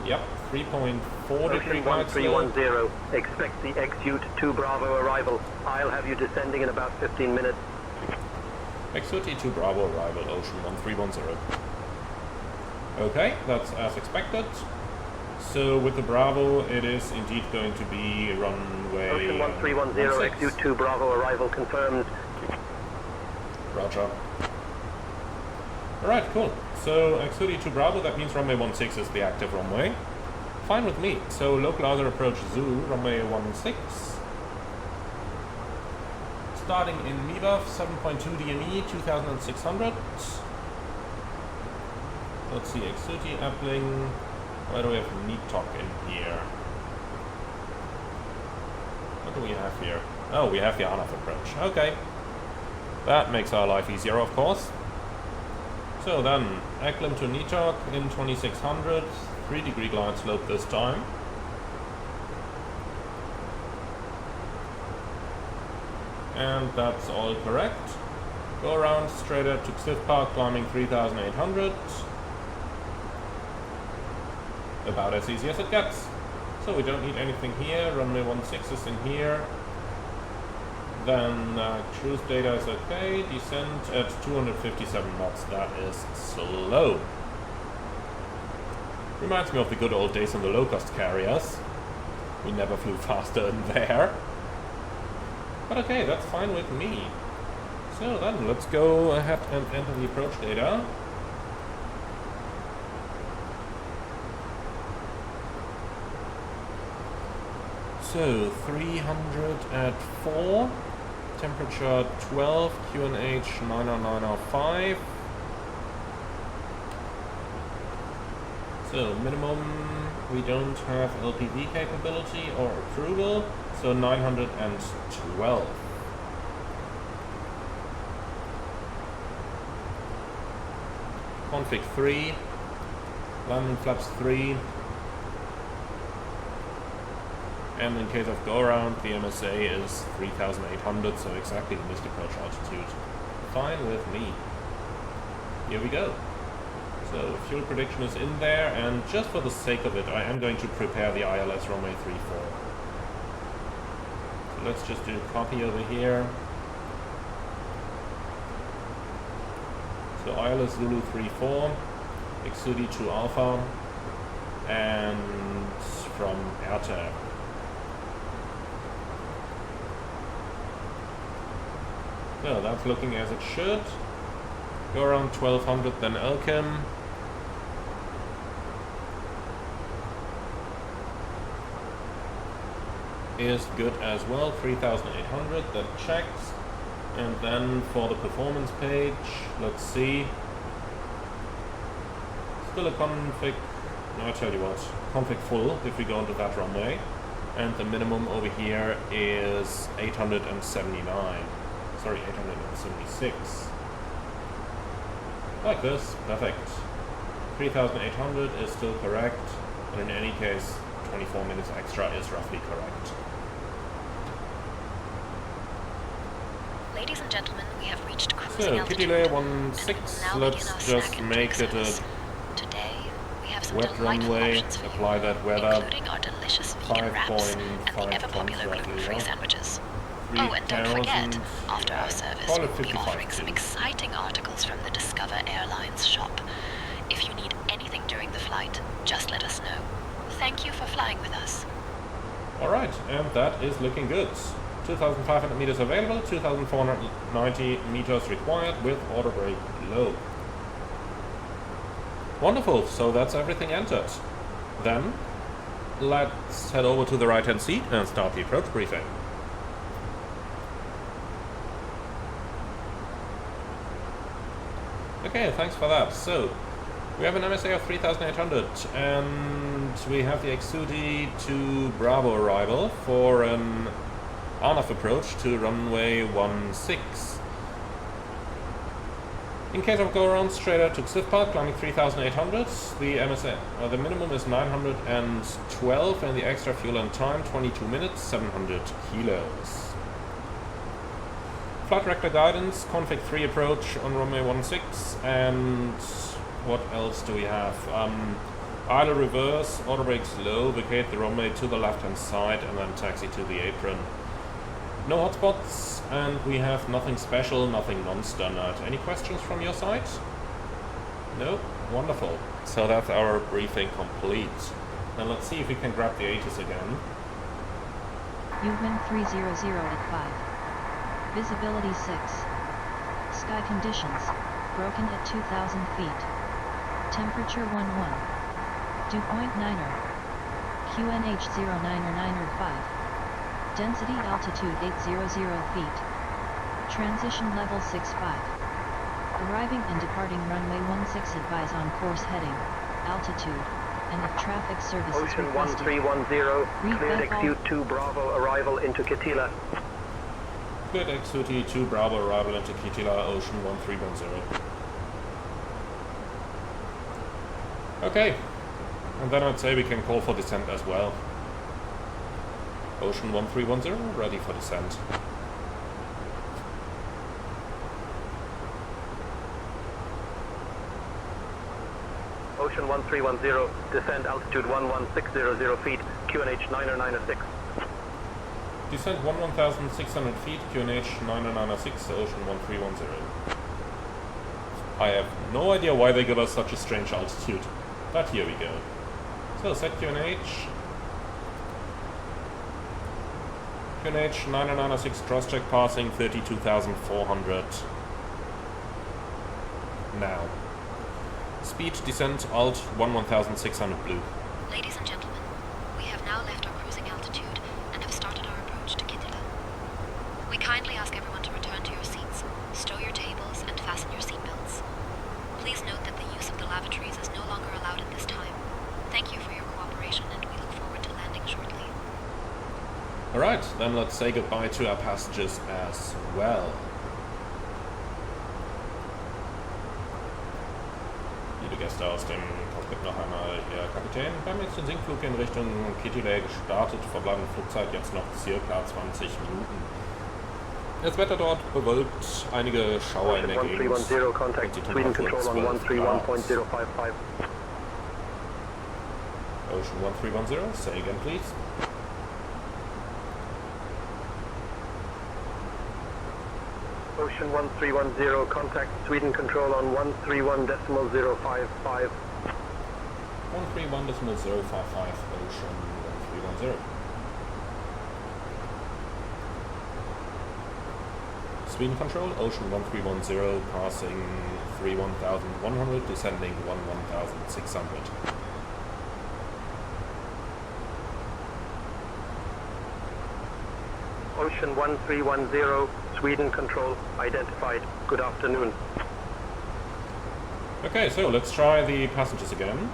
Yep, 3.4 degree wide slope. 1310, expect the X-Ute 2 Bravo arrival. I'll have you descending in about 15 minutes. X32 Bravo arrival, Ocean 1310. Okay, that's as expected. So with the Bravo, it is indeed going to be runway Ocean 1310, X-Ute 2 Bravo arrival confirmed. Roger. Alright, cool. So X32 Bravo, that means runway 16 is the active runway. Fine with me. So localizer approach Zulu, runway 16. Starting in MIBAF, 7.2 DME, 2600. Let's see, X30 Appling. Where do we have NETOC in here? What do we have here? Oh, we have the Arnav approach. Okay. That makes our life easier, of course. So then, Eklund to NETOC in 2600, 3 degree glide slope this time. And that's all correct. Go around straight up to Xivpa, climbing 3800. About as easy as it gets. So we don't need anything here. Runway 16 is in here. Then cruise data is okay. Descent at 257 knots. That is slow. Reminds me of the good old days on the low-cost carriers. We never flew faster in there. But okay, that's fine with me. So then, let's go ahead and enter the approach data. So, 300 at 4, temperature 12, QNH 90905. So, minimum, we don't have LPV capability or approval, so 912. Config 3, landing flaps 3. And in case of go-around, the MSA is 3800, so exactly the missed approach altitude. Fine with me. Here we go. So, fuel prediction is in there, and just for the sake of it, I am going to prepare the ILS runway 34. So let's just do a copy over here. So ILS Zulu 34, X32 Alpha, and from AirTab. So that's looking as it should. Go around 1200, then Elkim. is good as well, 3800, that checks. And then for the performance page, let's see. Still a config, no, I tell you what, config full if we go into that runway. And the minimum over here is 879. Sorry, 876. Like this, perfect. 3800 is still correct, but in any case, 24 minutes extra is roughly correct. Ladies and gentlemen, we have reached cruising So, altitude. Kittilä 16, let's just make it a Today, we have some wet delightful runway, options for you, apply that weather, including our delicious vegan wraps and the 5.5 ever-popular tons gluten-free roughly, sandwiches. Oh, and don't forget, 3,000, after our service, call we it will be 55 offering some please. exciting articles from the Discover Airlines shop. If you need anything during the flight, just let us know. Thank you for flying with us. Alright, and that is looking good. 2,500 meters available, 2,490 meters required with auto brake low. Wonderful, so that's everything entered. Then, let's head over to the right-hand seat and start the approach briefing. Okay, thanks for that. So, we have an MSA of 3,800 and we have the Exudi to Bravo arrival for an on-off approach to runway 16. In case of go around straight out to Cliff Park, climbing 3,800, the MSA, the minimum is 912 and the extra fuel and time 22 minutes, 700 kilos. Flight director guidance, config 3 approach on runway 16, and what else do we have? Idle reverse, auto brakes low, vacate the runway to the left hand side and then taxi to the apron. No hotspots, and we have nothing special, nothing non-standard. Any questions from your side? No? Wonderful. So that's our briefing complete. Now let's see if we can grab the ATIS again. Movement 300 at 5. Visibility 6. Sky conditions, broken at 2,000 feet. Temperature 11. Dew point 9er. QNH 09er 9er 5. Density altitude 800 feet. Transition level 65. Arriving and departing runway 16, advise on course heading, altitude, and if traffic service is Ocean requested. 1310, cleared exute 2 Bravo, arrival into Kittilä. Cleared Exudi 2 Bravo, arrival into Kittilä, Ocean 1310. Okay, and then I'd say we can call for descent as well. Ocean 1310, ready for descent. Ocean 1310, descend altitude 11600 feet, QNH 9er 6. Descent 11,600 feet, QNH 996, Ocean 1310. I have no idea why they give us such a strange altitude, but here we go. So set QNH. QNH 996 cross-check passing 32,400. Now. Speed descent alt 11,600 blue. Ladies and gentlemen, we have now left our cruising altitude and have started our approach to Kittilä. We kindly ask everyone to return to your seats, stow your tables, and fasten your seatbelts. Please note that the use of the lavatories is no longer allowed at this time. Thank you for your cooperation, and we look forward to landing shortly. Alright, then let's say goodbye to our passengers as well. Liebe Gäste aus dem Cockpit noch einmal, Herr Kapitän. Wir haben jetzt den Sinkflug in Richtung Kittilä gestartet. Verbleibende Flugzeit jetzt noch circa 20 Minuten. Das Wetter dort bewölkt, einige Schauer in der Gegend. 1310, contact Sweden control on 131.055. Ocean 1310, say again please. Ocean 1310, contact Sweden control on 131.055. 131.055, Ocean 1310. Sweden control, Ocean 1310, passing 31,100, descending 11,600. Ocean 1310, Sweden control identified. Good afternoon. Okay, so let's try the passengers again.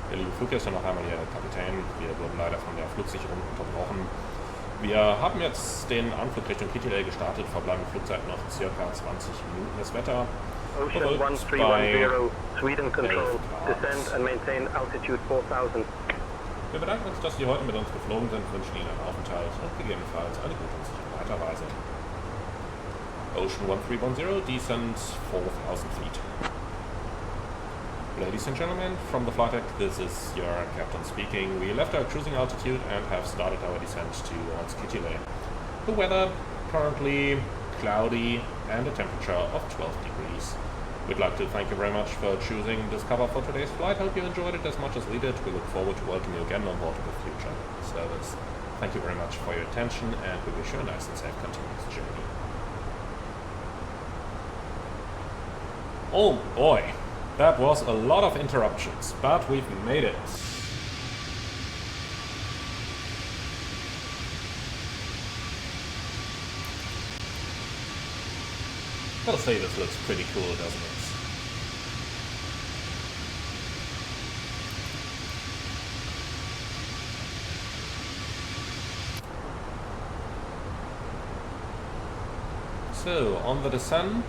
Der liebe Fluggäste, noch einmal hier, Kapitän. Wir wurden leider von der Flugsicherung unterbrochen. Wir haben jetzt den Anflug Richtung Kittilä gestartet, verbleibende Flugzeit noch circa 20 Minuten. Das Wetter Ocean 1310, Sweden control. Descend and maintain altitude 4000. Wir bedanken uns, dass Sie heute mit uns geflogen sind, wünschen Ihnen einen Aufenthalt und gegebenenfalls eine gute und sichere Weiterreise. Ocean 1310, descent 4000 feet. Ladies and gentlemen, from the flight deck, this is your captain speaking. We left our cruising altitude and have started our descent towards Kittilä. The weather currently cloudy and a temperature of 12 degrees. We'd like to thank you very much for choosing this cover for today's flight. Hope you enjoyed it as much as we did. We look forward to welcoming you again on board of the future service. Thank you very much for your attention, and we wish you a nice and safe continuous journey. Oh boy, that was a lot of interruptions, but we've made it. I'll say this looks pretty cool, doesn't it? So, on the descent,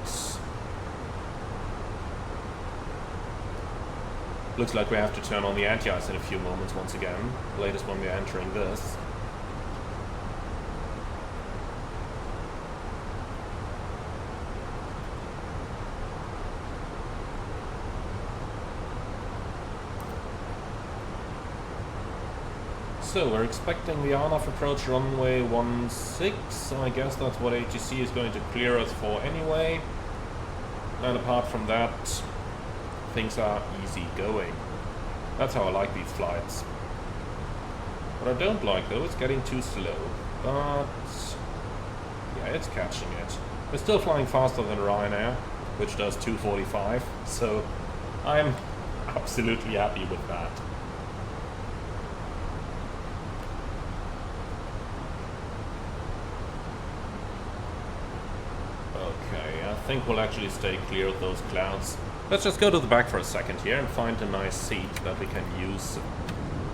looks like we have to turn on the anti-ice in a few moments once again, latest when we're entering this. So we're expecting the on-off approach runway 16, so I guess that's what ATC is going to clear us for anyway. And apart from that, things are easy going. That's how I like these flights. What I don't like though is getting too slow, but yeah, it's catching it. We're still flying faster than Ryanair, which does 245, so I'm absolutely happy with that. I think we'll actually stay clear of those clouds. Let's just go to the back for a second here and find a nice seat that we can use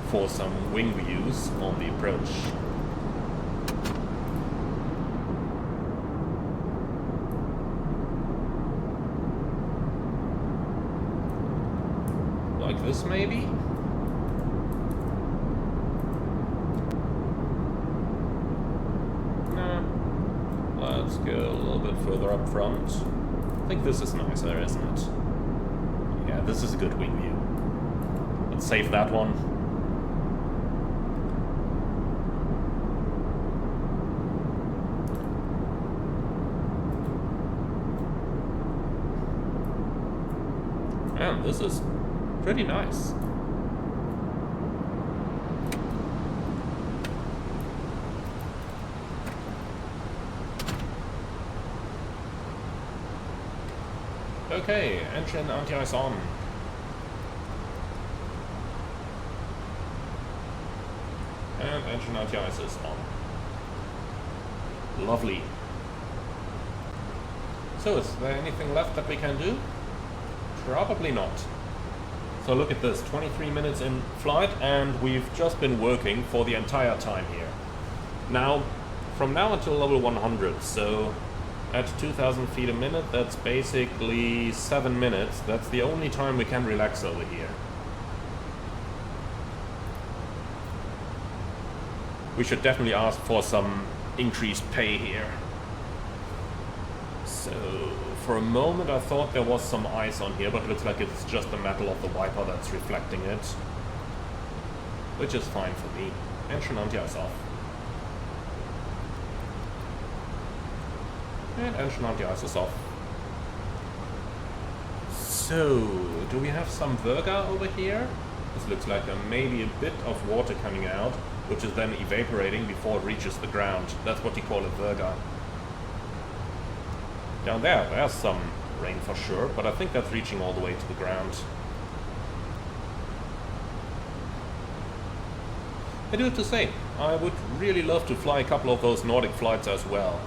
for some wing views on the approach. Like this maybe? Let's go a little bit further up front. I think this is nicer, isn't it? Yeah, this is a good wing view. Let's save that one. And this is pretty nice. Okay, engine anti-ice on. And engine anti-ice is on. Lovely. So, is there anything left that we can do? Probably not. So look at this, 23 minutes in flight, and we've just been working for the entire time here. Now, from now until level 100, so at 2,000 feet a minute, that's basically 7 minutes. That's the only time we can relax over here. We should definitely ask for some increased pay here. So, for a moment I thought there was some ice on here, but it looks like it's just the metal of the wiper that's reflecting it. Which is fine for me. Engine anti-ice off. And engine anti-ice is off. So, do we have some virga over here? This looks like maybe a bit of water coming out, which is then evaporating before it reaches the ground. That's what you call a virga. Down there, there's some rain for sure, but I think that's reaching all the way to the ground. I do have to say, I would really love to fly a couple of those Nordic flights as well.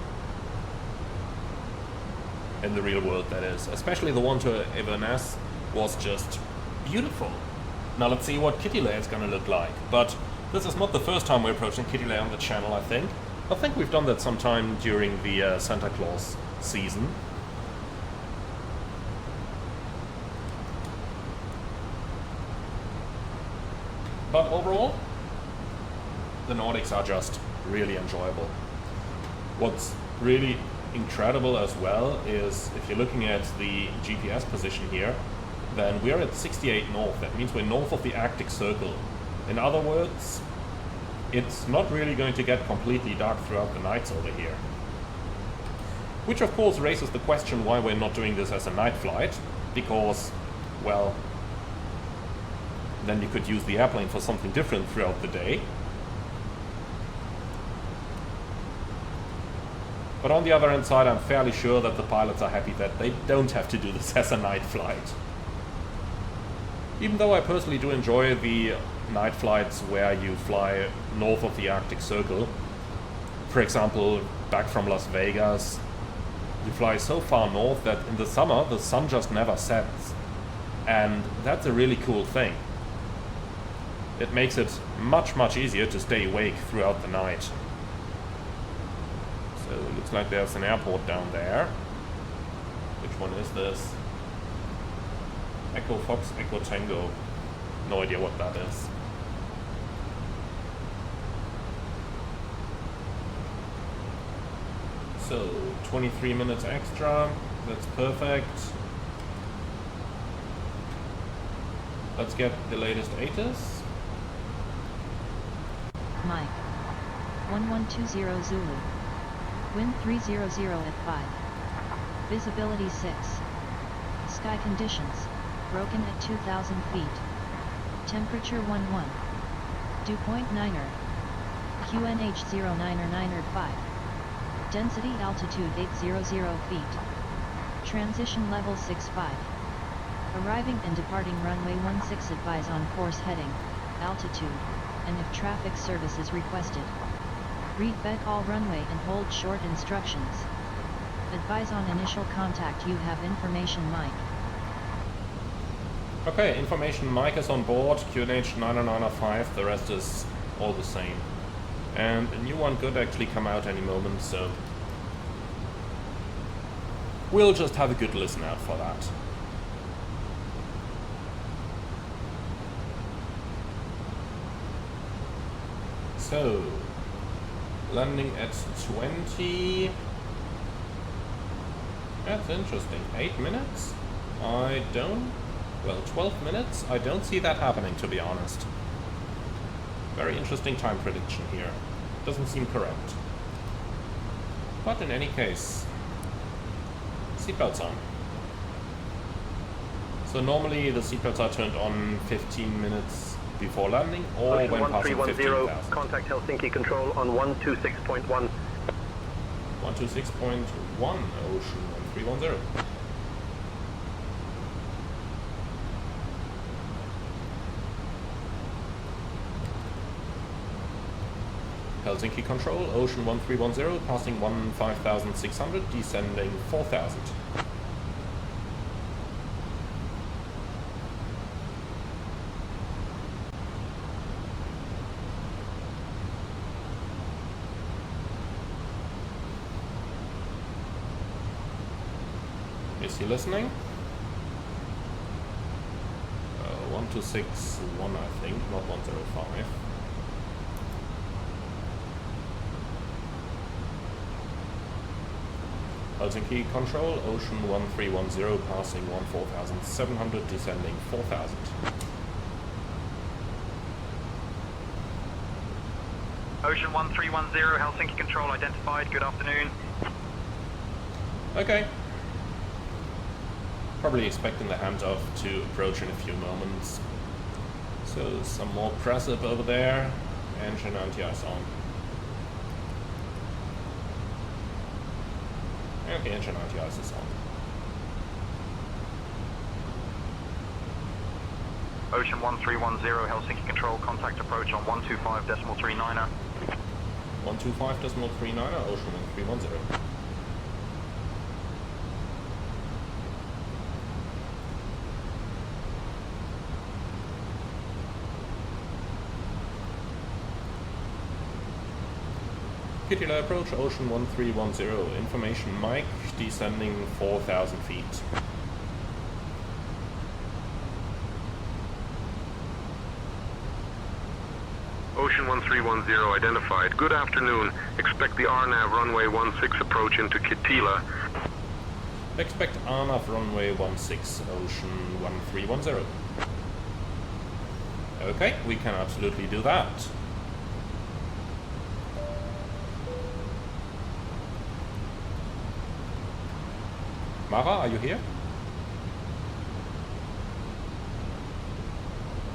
In the real world, that is. Especially the one to Inverness was just beautiful. Now let's see what Kittilä is going to look like. But this is not the first time we're approaching Kittilä on the channel, I think. I think we've done that sometime during the Santa Claus season. But overall, the Nordics are just really enjoyable. What's really incredible as well is if you're looking at the GPS position here, then we're at 68 north. That means we're north of the Arctic Circle. In other words, it's not really going to get completely dark throughout the nights over here. Which of course raises the question why we're not doing this as a night flight, because, well, then you could use the airplane for something different throughout the day. But on the other hand side, I'm fairly sure that the pilots are happy that they don't have to do this as a night flight. Even though I personally do enjoy the night flights where you fly north of the Arctic Circle. For example, back from Las Vegas, you fly so far north that in the summer the sun just never sets. And that's a really cool thing. It makes it much, much easier to stay awake throughout the night. So it looks like there's an airport down there. Which one is this? Echo Fox, Echo Tango. No idea what that is. So 23 minutes extra. That's perfect. Let's get the latest ATIS. Mike. 1120 Zulu. Wind 300 at 5. Visibility 6. Sky conditions. Broken at 2,000 feet. Temperature 11. Dew point 9er. QNH 099er 5. Density altitude 800 feet. Transition level 65. Arriving and departing runway 16, advise on course heading, altitude, and if traffic service is requested. Read back all runway and hold short instructions. Advise on initial contact. You have information Mike. Okay, information Mike is on board, QNH 90905, the rest is all the same. And a new one could actually come out any moment, so we'll just have a good listen out for that. So, landing at 20. That's interesting. 8 minutes? 12 minutes? I don't see that happening, to be honest. Very interesting time prediction here. Doesn't seem correct. But in any case, seatbelts on. So normally the seatbelts are turned on 15 minutes before landing or Ocean when passing 1310, 15,000. contact Helsinki Control on 126.1. 126.1, Ocean 1310. Helsinki Control, Ocean 1310, passing 15,600, descending 4,000. Is he listening? 1261, I think, not 105. Helsinki Control, Ocean 1310, passing 14,700, descending 4,000. Ocean 1310, Helsinki Control identified. Good afternoon. Okay. Probably expecting the handoff to approach in a few moments. So some more press up over there. Engine anti-ice on. Okay, engine anti-ice is on. Ocean 1310, Helsinki Control, contact approach on 125.39er. 125.39er, Ocean 1310. Kittilä approach, Ocean 1310. Information Mike, descending 4,000 feet. Ocean 1310 identified. Good afternoon. Expect the RNAV runway 16 approach into Kittilä. Expect RNAV runway 16, Ocean 1310. Okay, we can absolutely do that. Mara, are you here?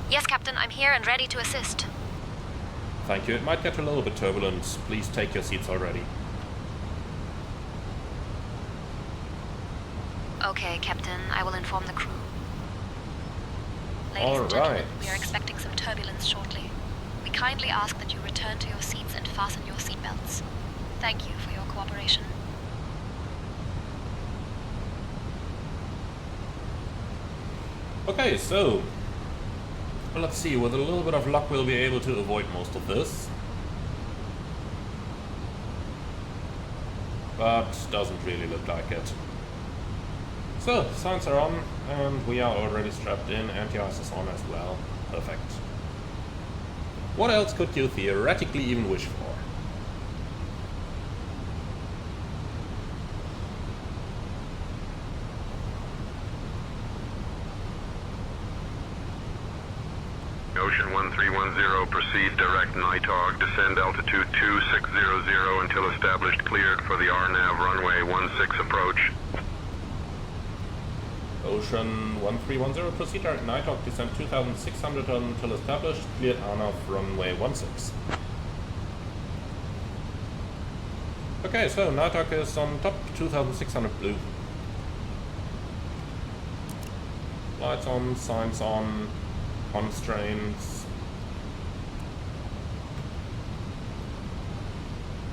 Yes, Captain, I'm here and ready to assist. Thank you. It might get a little bit turbulent. Please take your seats already. Okay, Captain, I will inform the crew. Ladies All and gentlemen, right. we are expecting some turbulence shortly. We kindly ask that you return to your seats and fasten your seatbelts. Thank you for your cooperation. Okay, so let's see. With a little bit of luck, we'll be able to avoid most of this. But doesn't really look like it. So, signs are on, and we are already strapped in. Anti-ice is on as well. Perfect. What else could you theoretically even wish for? Ocean 1310, proceed direct Nighthawk, descend altitude 2600 until established cleared for the RNAV runway 16 approach. Ocean 1310, proceed direct Nighthawk, descend 2600 until established, cleared RNAV runway 16. Okay, so Nighthawk is on top, 2600 blue. Lights on, signs on, constraints.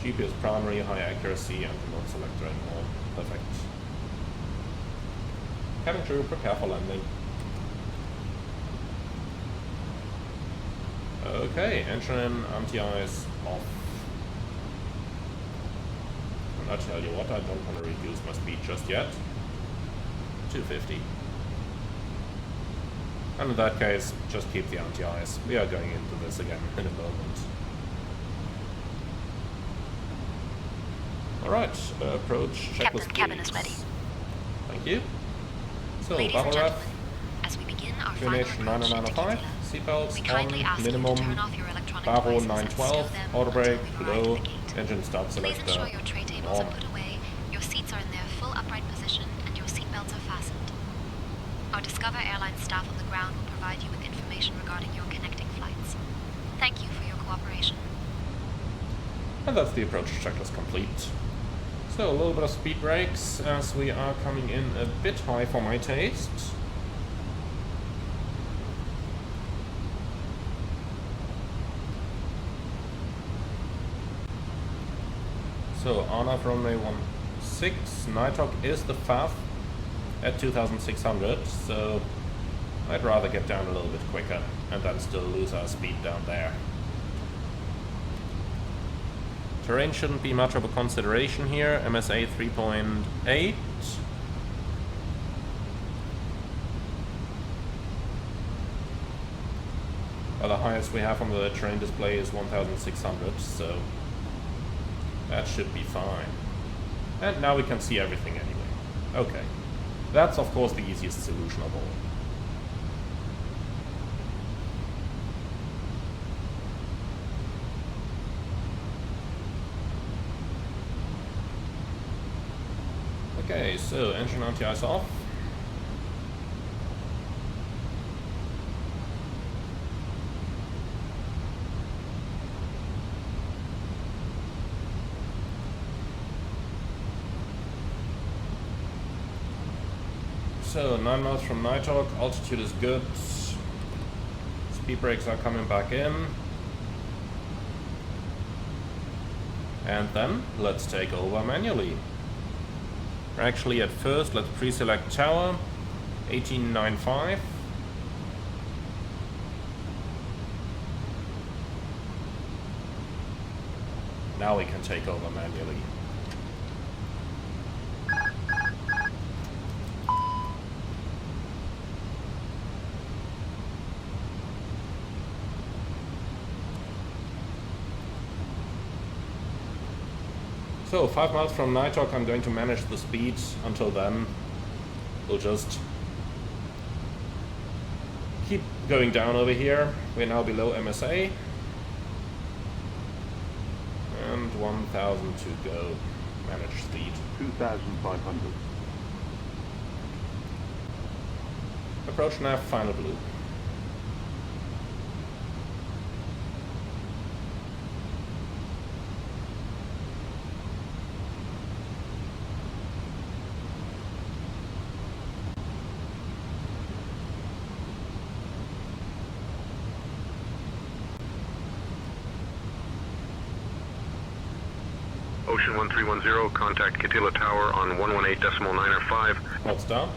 GPS primary, high accuracy, and remote selector and more. Perfect. Cabin crew, prepare for landing. Okay, engine anti-ice off. And I tell you what, I don't want to reduce my speed just yet. 250. And in that case, just keep the anti-ice. We are going into this again in a moment. Alright, approach checklist. Captain, cabin is ready. Thank you. So, Ladies and bubble wrap, gentlemen, as we begin our final QNH approach to 9905, Kittilä, seatbelts we kindly on, ask you to minimum, turn off your electronic Baro devices and 912, stow them auto until brake, we've arrived low, at the gate. engine start Please selector, ensure your tray tables on. are put away, your seats are in their full upright position, and your seatbelts are fastened. Our Discover Airlines staff on the ground will provide you with information regarding your connecting flights. Thank you for your cooperation. And that's the approach checklist complete. So, a little bit of speed brakes as we are coming in a bit high for my taste. So, RNAV runway 16, Nighthawk is the FAF at 2600, so I'd rather get down a little bit quicker and then still lose our speed down there. Terrain shouldn't be much of a consideration here, MSA 3.8. Well, the highest we have on the terrain display is 1600, so that should be fine. And now we can see everything anyway. Okay. That's of course the easiest solution of all. Okay, so engine anti-ice off. So 9 miles from Nighthawk, altitude is good. Speed brakes are coming back in. And then let's take over manually. Actually, at first, let's pre-select tower 1895. Now we can take over manually. So 5 miles from Nighthawk, I'm going to manage the speed. Until then, we'll just keep going down over here. We're now below MSA. And 1,000 to go. Manage speed. 2,500. Approach nav, final blue. Ocean 1310, contact Kittilä Tower on 118.905. Hots down.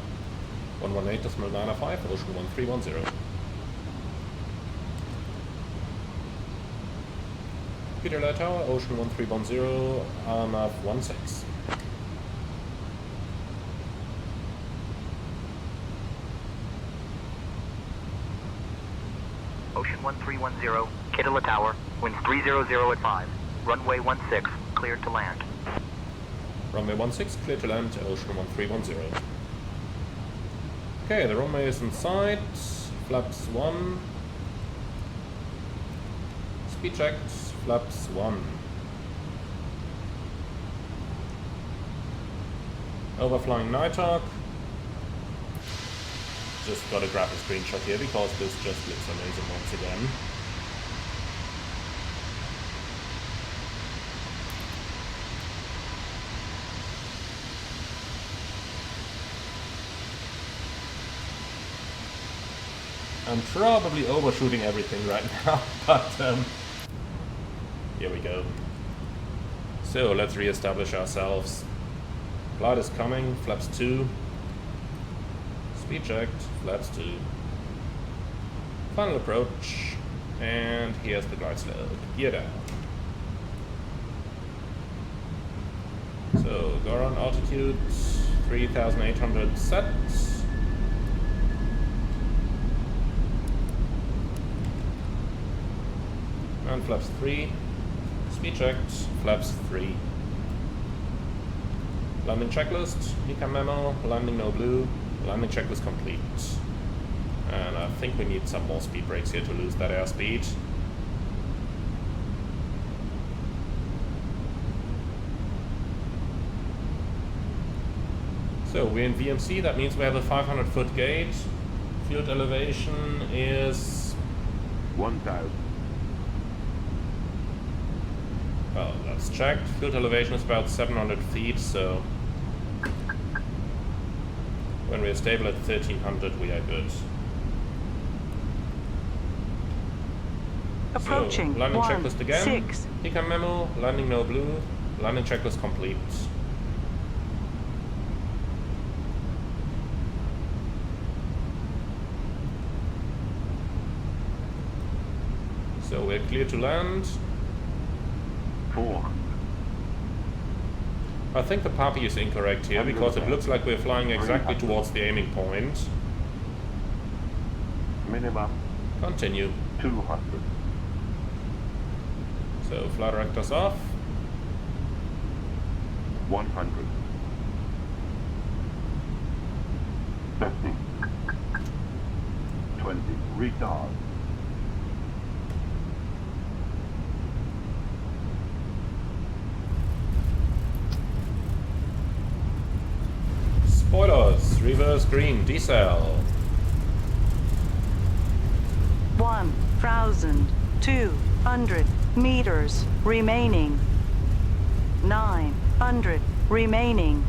118.905, Ocean 1310. Kittilä Tower, Ocean 1310, RMAF 16. Ocean 1310, Kittilä Tower, winds 300 at 5, runway 16, cleared to land. Runway 16, clear to land, Ocean 1310. Okay, the runway is in sight. Flaps 1. Speed checked, flaps 1. Overflying Nighthawk. Just gotta grab a screenshot here because this just looks amazing once again. I'm probably overshooting everything right now, but here we go. So let's re-establish ourselves. Flight is coming, flaps 2. Speed checked, flaps 2. Final approach, and here's the glide slope. Gear down. So go around altitude 3,800 set. And flaps 3. Speed checked, flaps 3. Landing checklist, Honeycomb memo, landing no blue, landing checklist complete. And I think we need some more speed brakes here to lose that airspeed. So we're in VMC, that means we have a 500-foot gate. Field elevation is 1,000. Well, that's checked. Field elevation is about 700 feet, so when we're stable at 1,300, we are good. Approaching. So, landing checklist again. 6. Honeycomb memo, landing no blue, landing checklist complete. So we're clear to land. 400. I think the PAPI is incorrect here because it looks like we're flying exactly towards the aiming point. Minimum Continue. 200. So flight directors off. 100. 50. 20. Retard. Spoilers, reverse green, decel. 1,200 meters remaining. 900 remaining.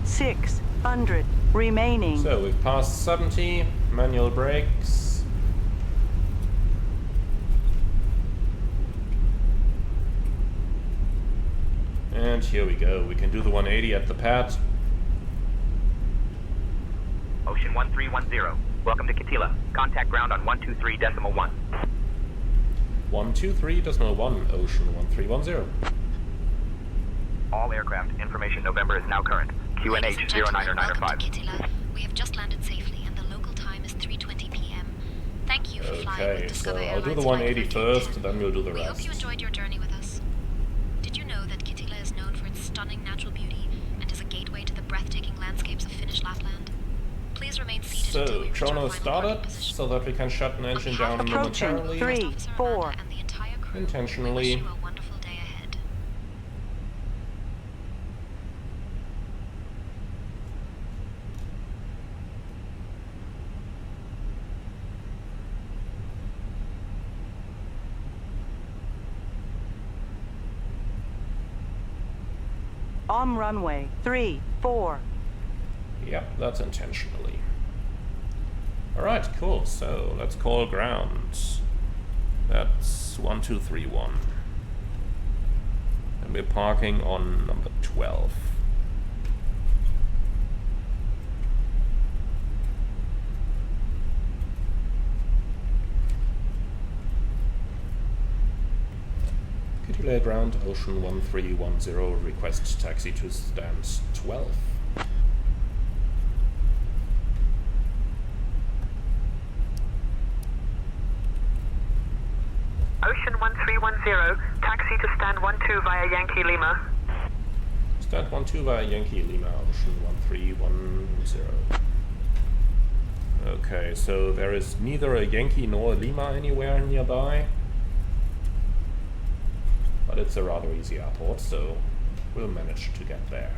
600 remaining. So we've passed 70, manual brakes. And here we go. We can do the 180 at the pad. Ocean 1310. Welcome to Kittilä. Contact ground on 123.1. 123.1, Ocean 1310. All aircraft information November is now current. Ladies and QNH gentlemen, welcome to 0995. Kittilä. We have just landed safely and the local time is 3:20 p.m. Thank you for flying Okay, with so Discover I'll do Airlines the 180 Flight first, 1310. then we'll do the We hope rest. you enjoyed your journey with us. Did you know that Kittilä is known for its stunning natural beauty and is a gateway to the breathtaking landscapes of Finnish Lapland? Please remain seated until So, we reach our chrono final started, parking position. so that we can shut an On engine behalf down of Approaching momentarily. 3, Officer 4. Amanda and the entire crew, Intentionally. we wish you a wonderful day ahead. On runway 3, 4. Yep, that's intentionally. Alright, cool. So let's call ground. That's 1231. And we're parking on number 12. Kittilä ground, Ocean 1310, request taxi to stand 12. Ocean 1310, taxi to stand 12 via Yankee Lima. Stand 12 via Yankee Lima, Ocean 1310. Okay, so there is neither a Yankee nor a Lima anywhere nearby. But it's a rather easy airport, so we'll manage to get there.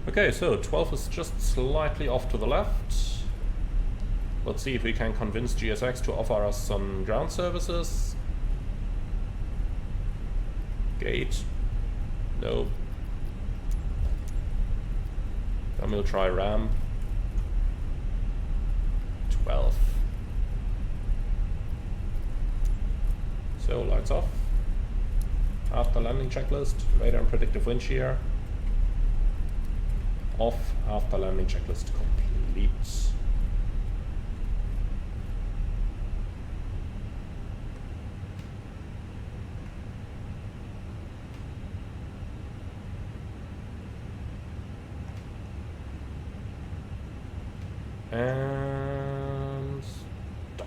Okay, so 12 is just slightly off to the left. Let's see if we can convince GSX to offer us some ground services. Gate. No. Then we'll try ramp. 12. So, lights off. After landing checklist, radar and predictive wind shear. Off after landing checklist complete. And stop.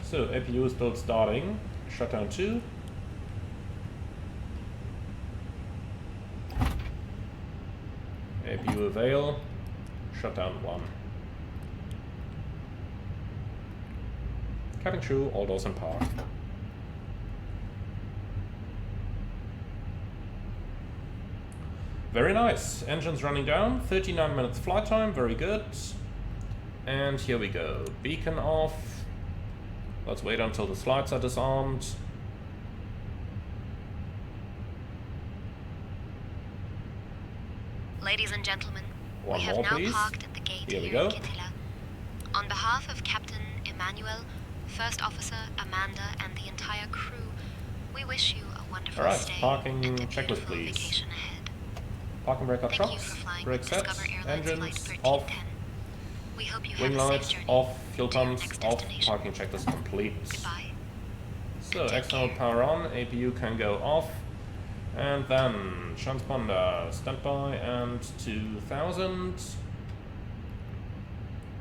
So APU is still starting. Shutdown 2. APU avail. Shutdown 1. Cabin crew, all doors in park. Very nice. Engines running down. 39 minutes flight time. Very good. And here we go. Beacon off. Let's wait until the slides are disarmed. Ladies and gentlemen, One we have more, now please. parked at the gate Here we here in go. Kittilä. On behalf of Captain Emmanuel, First Officer Amanda, and the entire crew, we wish you a wonderful Alright, stay parking and a checklist, beautiful please. vacation ahead. Parking brake up Thank you trucks. for flying Brake with set. Discover Airlines Flight Engines 1310. off. We hope you Wing have a lights safe journey off. Fuel to your pumps next off. destination. Parking checklist complete. Goodbye. So Take external care. power on. APU can go off. And then transponder standby and 2000.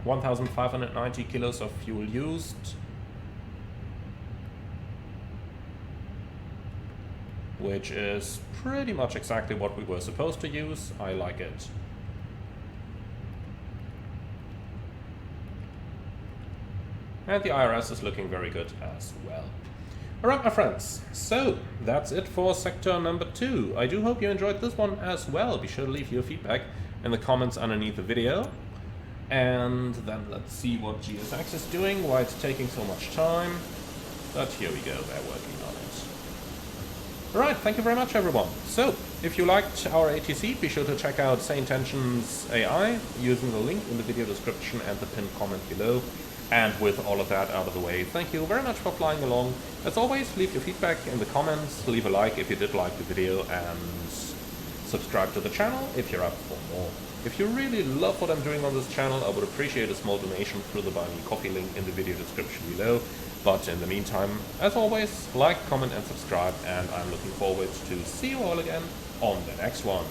1590 kilos of fuel used. Which is pretty much exactly what we were supposed to use. I like it. And the IRS is looking very good as well. Alright, my friends, so that's it for sector number 2. I do hope you enjoyed this one as well. Be sure to leave your feedback in the comments underneath the video. And then let's see what GSX is doing, why it's taking so much time. But here we go, they're working on it. Alright, thank you very much everyone. So, if you liked our ATC, be sure to check out Sane Tensions AI using the link in the video description and the pinned comment below. And with all of that out of the way, thank you very much for flying along. As always, leave your feedback in the comments, leave a like if you did like the video, and subscribe to the channel if you're up for more. If you really love what I'm doing on this channel, I would appreciate a small donation through the Buy Me Coffee link in the video description below. But in the meantime, as always, like, comment and subscribe, and I'm looking forward to see you all again on the next one.